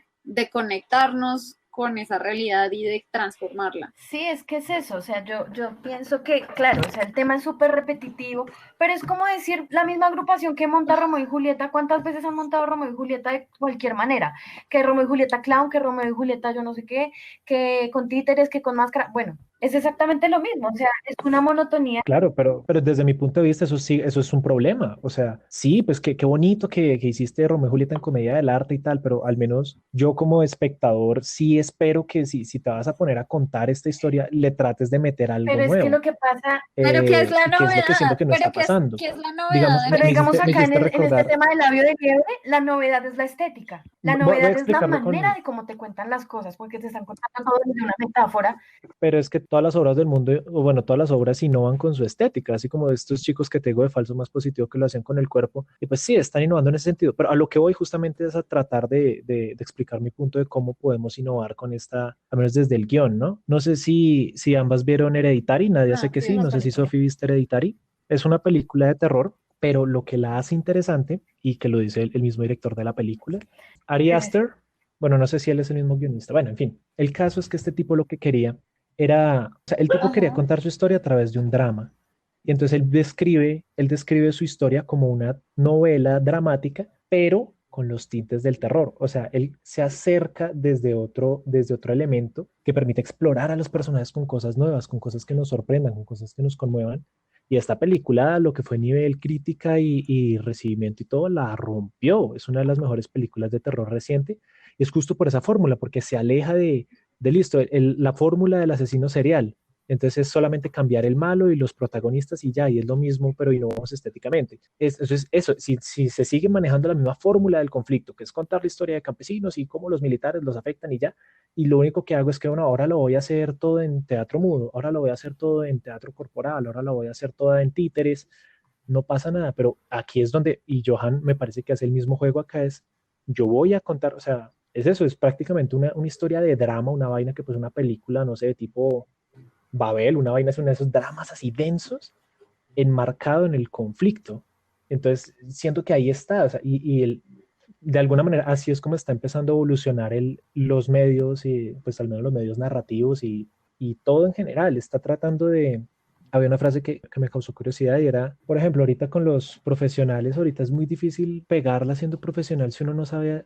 conectarnos con esa realidad y de transformarla. Sí, es que es eso, o sea, yo pienso que, claro, o sea, el tema es súper repetitivo, pero es como decir, la misma agrupación que monta Romeo y Julieta, ¿cuántas veces han montado Romeo y Julieta de cualquier manera? Que Romeo y Julieta clown, que Romeo y Julieta yo no sé qué, que con títeres, que con máscara, bueno, es exactamente lo mismo, o sea, es una monotonía. Claro, pero desde mi punto de vista eso sí, eso es un problema. O sea, sí, pues qué bonito que hiciste Romeo y Julieta en comedia del arte y tal, pero al menos yo como espectador sí espero que si te vas a poner a contar esta historia, le trates de meter algo Pero es que nuevo. lo que pasa, Pero ¿qué es la Y que es lo que siento novedad? que no ¿Pero está pasando. qué es la novedad Digamos, en pero me digamos esto? hiciste, me acá hiciste en este recordar, tema del labio de liebre, la novedad es la estética, la voy a novedad es la explicarlo manera con, de cómo te cuentan las cosas, porque te están contando todo desde una metáfora. pero es que todas las obras del mundo, o bueno, todas las obras innovan con su estética, así como estos chicos que te digo de falso más positivo que lo hacen con el cuerpo, y pues sí, están innovando en ese sentido, pero a lo que voy justamente es a tratar de explicar mi punto de cómo podemos innovar con esta, al menos desde el guión, ¿no? No sé si ambas vieron Hereditary, Nadia sé Ah, que sí, sí, no no sé si película. Sophie viste Hereditary, es una película de terror, pero lo que la hace interesante, y que lo dice el mismo director de la película, Ari Sí, sí, sí. Aster, bueno, no sé si él es el mismo guionista, bueno, en fin, el caso es que este tipo lo que quería era, o sea, el tipo quería Ajá. contar su historia a través de un drama. Y entonces él describe su historia como una novela dramática, pero con los tintes del terror. O sea, él se acerca desde otro elemento que permite explorar a los personajes con cosas nuevas, con cosas que nos sorprendan, con cosas que nos conmuevan. Y esta película, lo que fue nivel crítica y recibimiento y todo, la rompió. Es una de las mejores películas de terror reciente. Y es justo por esa fórmula, porque se aleja de listo, la fórmula del asesino serial. Entonces es solamente cambiar el malo y los protagonistas y ya, y es lo mismo, pero innovamos estéticamente. Eso, si se sigue manejando la misma fórmula del conflicto, que es contar la historia de campesinos y cómo los militares los afectan y ya, y lo único que hago es que, bueno, ahora lo voy a hacer todo en teatro mudo, ahora lo voy a hacer todo en teatro corporal, ahora lo voy a hacer todo en títeres, no pasa nada, pero aquí es donde, y Johan me parece que hace el mismo juego acá, es, yo voy a contar, o sea, es eso, es prácticamente una historia de drama, una vaina que pues una película, no sé, de tipo Babel, una vaina es uno de esos dramas así densos, enmarcado en el conflicto. Entonces, siento que ahí está, o sea, de alguna manera así es como está empezando a evolucionar los medios y pues al menos los medios narrativos y todo en general, está tratando de... Había una frase que me causó curiosidad y era, por ejemplo, ahorita con los profesionales, ahorita es muy difícil pegarla siendo profesional si uno no sabe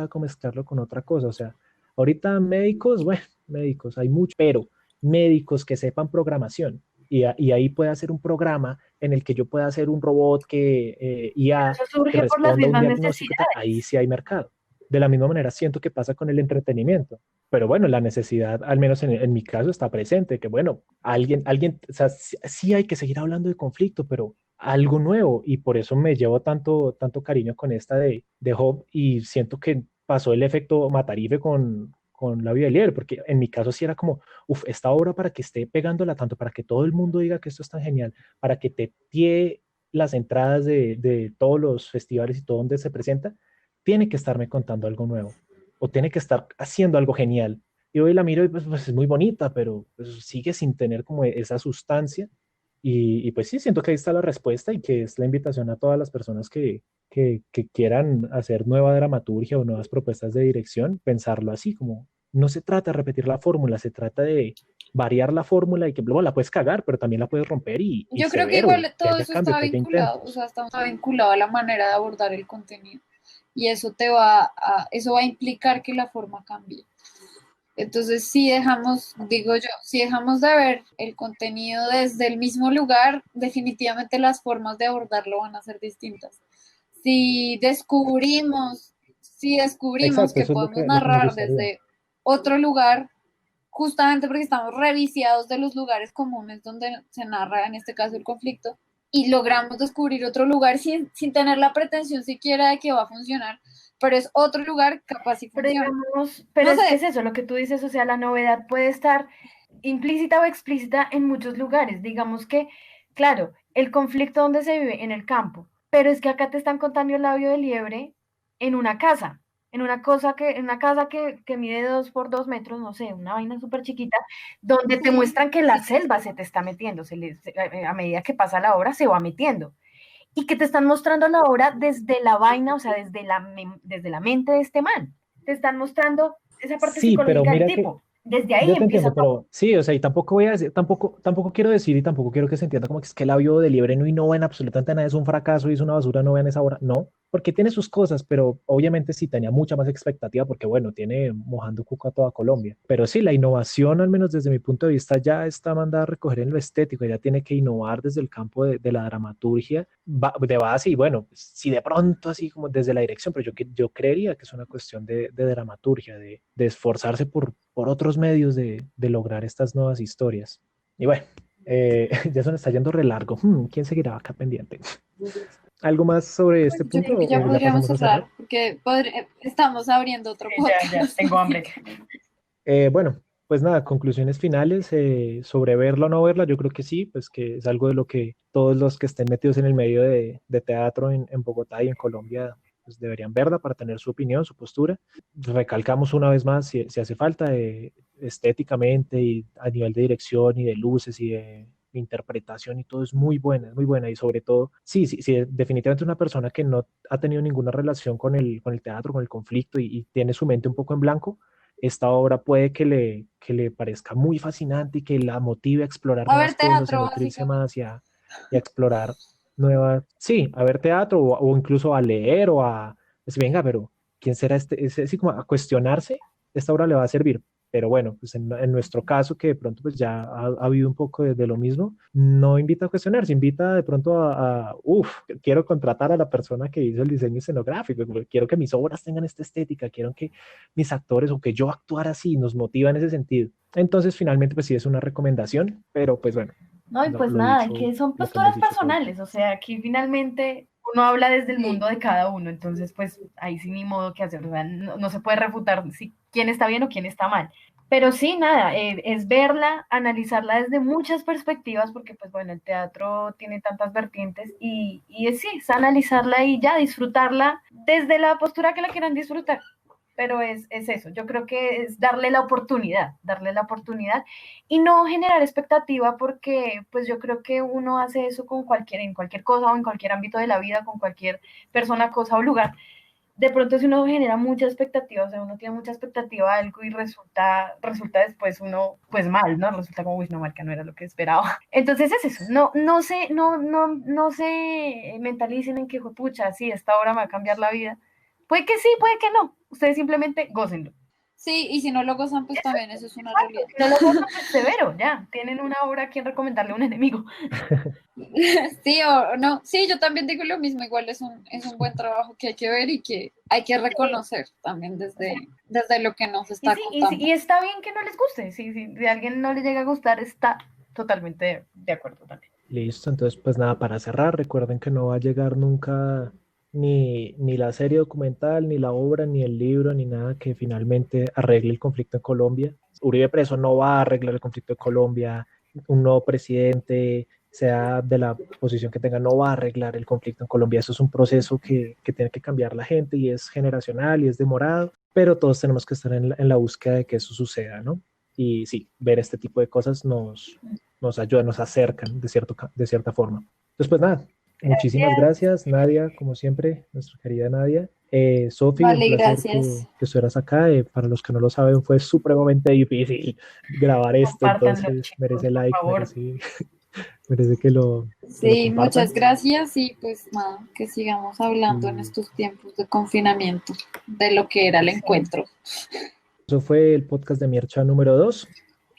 cómo mezclarlo con otra cosa. O sea, ahorita médicos, bueno, médicos, hay mucho, pero médicos que sepan programación y ahí puede hacer un programa en el que yo pueda hacer un robot Pero IA eso que surge por las responda a un mismas diagnóstico, ahí necesidades. sí hay mercado. De la misma manera siento que pasa con el entretenimiento. Pero bueno, la necesidad, al menos en mi caso, está presente, que bueno, o sea, sí hay que seguir hablando de conflicto, pero algo nuevo, y por eso me llevo tanto cariño con esta de Job, y siento que pasó el efecto Matarife con La vida del líder, porque en mi caso sí era como, uff, esta obra para que esté pegándola tanto, para que todo el mundo diga que esto es tan genial, para que te tie las entradas de todos los festivales y todo donde se presenta, tiene que estarme contando algo nuevo o tiene que estar haciendo algo genial. Y hoy la miro y pues es muy bonita, pero pues, sigue sin tener como esa sustancia. Y pues sí, siento que ahí está la respuesta y que es la invitación a todas las personas que quieran hacer nueva dramaturgia o nuevas propuestas de dirección, pensarlo así, como no se trata de repetir la fórmula, se trata de variar la fórmula y que luego la puedes cagar, pero también la puedes romper y Yo creo que severo, igual que todo haya eso cambio, está que haya vinculado, o intentos. sea, está vinculado a la manera de abordar el contenido. Y eso va a implicar que la forma cambie. Entonces, si dejamos, digo yo, si dejamos de ver el contenido desde el mismo lugar, definitivamente las formas de abordarlo van a ser distintas. Si descubrimos, si descubrimos Exacto, que eso es podemos lo que me narrar gustaría. desde otro lugar, justamente porque estamos reviciados de los lugares comunes donde se narra, en este caso, el conflicto, y logramos descubrir otro lugar sin tener la pretensión siquiera de que va a funcionar, pero es otro lugar, capaz y Pero funciona. digamos, pero No es que sé, es eso, lo que tú dices, o sea, la novedad puede estar implícita o explícita en muchos lugares. Digamos que, claro, el conflicto donde se vive en el campo, pero es que acá te están contando el labio de liebre en una casa, en una casa que mide 2 por 2 metros, no sé, una vaina súper chiquita, donde te sí, muestran que la selva se te está metiendo, a medida que pasa la obra se va metiendo. y que te están mostrando la obra desde la vaina, o sea, desde la mente de este man. Te están mostrando esa parte Sí, pero psicológica del mira que tipo. Desde ahí yo te empieza entiendo, todo. pero sí, o sea, y tampoco voy a decir, tampoco quiero decir y tampoco quiero que se entienda como que es que la bio de Liebre no innova en absolutamente nada, es un fracaso y es una basura, no vean esa obra. No, porque tiene sus cosas, pero obviamente sí tenía mucha más expectativa porque, bueno, tiene mojando cuco a toda Colombia. Pero sí, la innovación, al menos desde mi punto de vista, ya está mandada a recoger en lo estético, ya tiene que innovar desde el campo de la dramaturgia de base y, bueno, pues, sí de pronto así como desde la dirección, pero yo creería que es una cuestión de dramaturgia, de esforzarse por otros medios de lograr estas nuevas historias. Y bueno, ya se nos está yendo re largo. ¿Quién seguirá acá pendiente? ¿Algo más sobre este Yo punto creo que ya o ya podríamos pasamos a cerrar? cerrar, porque estamos abriendo otro podcast. Tengo hambre. Bueno, pues nada, conclusiones finales sobre verla o no verla, yo creo que sí, pues que es algo de lo que todos los que estén metidos en el medio de teatro en Bogotá y en Colombia pues deberían verla para tener su opinión, su postura. Recalcamos una vez más, si hace falta, estéticamente y a nivel de dirección y de luces y de interpretación y todo es muy buena y sobre todo, sí, definitivamente una persona que no ha tenido ninguna relación con el teatro, con el conflicto y tiene su mente un poco en blanco, esta obra puede que le parezca muy fascinante y que la motive a explorar A ver nuevas cosas, a teatro, nutrirse básicamente. más y a explorar nuevas, sí, a ver teatro o incluso a leer o a, pues venga, pero ¿quién será este? Es así como a cuestionarse, esta obra le va a servir. Pero bueno, pues en nuestro caso, que de pronto pues ya ha habido un poco de lo mismo, no invita a cuestionarse, invita de pronto quiero contratar a la persona que hizo el diseño escenográfico, quiero que mis obras tengan esta estética, quiero que mis actores o que yo actuara así, nos motiva en ese sentido. Entonces, finalmente, pues sí es una recomendación, pero pues bueno, No, y pues lo nada, dicho, que son lo que hemos posturas dicho todos. personales, o sea, aquí finalmente uno habla desde el Sí. mundo de cada uno, entonces pues ahí sí ni modo que hacer, o sea, no se puede refutar si quién está bien o quién está mal. Pero sí, nada, es verla, analizarla desde muchas perspectivas, porque pues bueno, el teatro tiene tantas vertientes y sí, es analizarla y ya disfrutarla desde la postura que la quieran disfrutar. Pero es eso, yo creo que es darle la oportunidad y no generar expectativa porque pues yo creo que uno hace eso en cualquier cosa o en cualquier ámbito de la vida, con cualquier persona, cosa o lugar. De pronto si uno genera mucha expectativa, o sea, uno tiene mucha expectativa de algo y resulta después uno, pues mal, ¿no? Resulta como, uy, no, marca, no era lo que esperaba. Entonces es eso, no se mentalicen en que, pucha, sí, esta obra me va a cambiar la vida. Puede que sí, puede que no. Ustedes simplemente gócenlo. Sí, y si no lo gozan, pues también eso es una realidad. Si no lo gozan, pues severo, ya. Tienen una obra a quien recomendarle a un enemigo. Sí o no, sí, yo también digo lo mismo, igual es un buen trabajo que hay que ver y que hay que reconocer también desde lo que nos está contando. Y está bien que no les guste. Si a alguien no le llega a gustar, está totalmente de acuerdo también. Listo, entonces pues nada, para cerrar, recuerden que no va a llegar nunca ni la serie documental, ni la obra, ni el libro, ni nada que finalmente arregle el conflicto en Colombia. Uribe preso no va a arreglar el conflicto de Colombia, un nuevo presidente, sea de la posición que tenga, no va a arreglar el conflicto en Colombia. Eso es un proceso que tiene que cambiar la gente y es generacional y es demorado, pero todos tenemos que estar en la búsqueda de que eso suceda, ¿no? Y sí, ver este tipo de cosas nos ayudan, nos acercan de cierta forma. Entonces, pues nada, muchísimas gracias, Nadia, como siempre, nuestra querida Nadia. Sofi, un Vale, placer gracias. que estuvieras acá. Para los que no lo saben, fue supremamente difícil grabar esto, Compártanlo, entonces chicos, merece por like, favor. merece que lo Sí, compartan. muchas gracias y pues nada, que sigamos hablando en Y estos tiempos de confinamiento de lo que era el encuentro. eso fue el podcast de Miercha número 2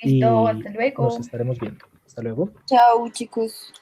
Listo, y hasta nos luego. estaremos viendo. Hasta luego. Chao, chicos.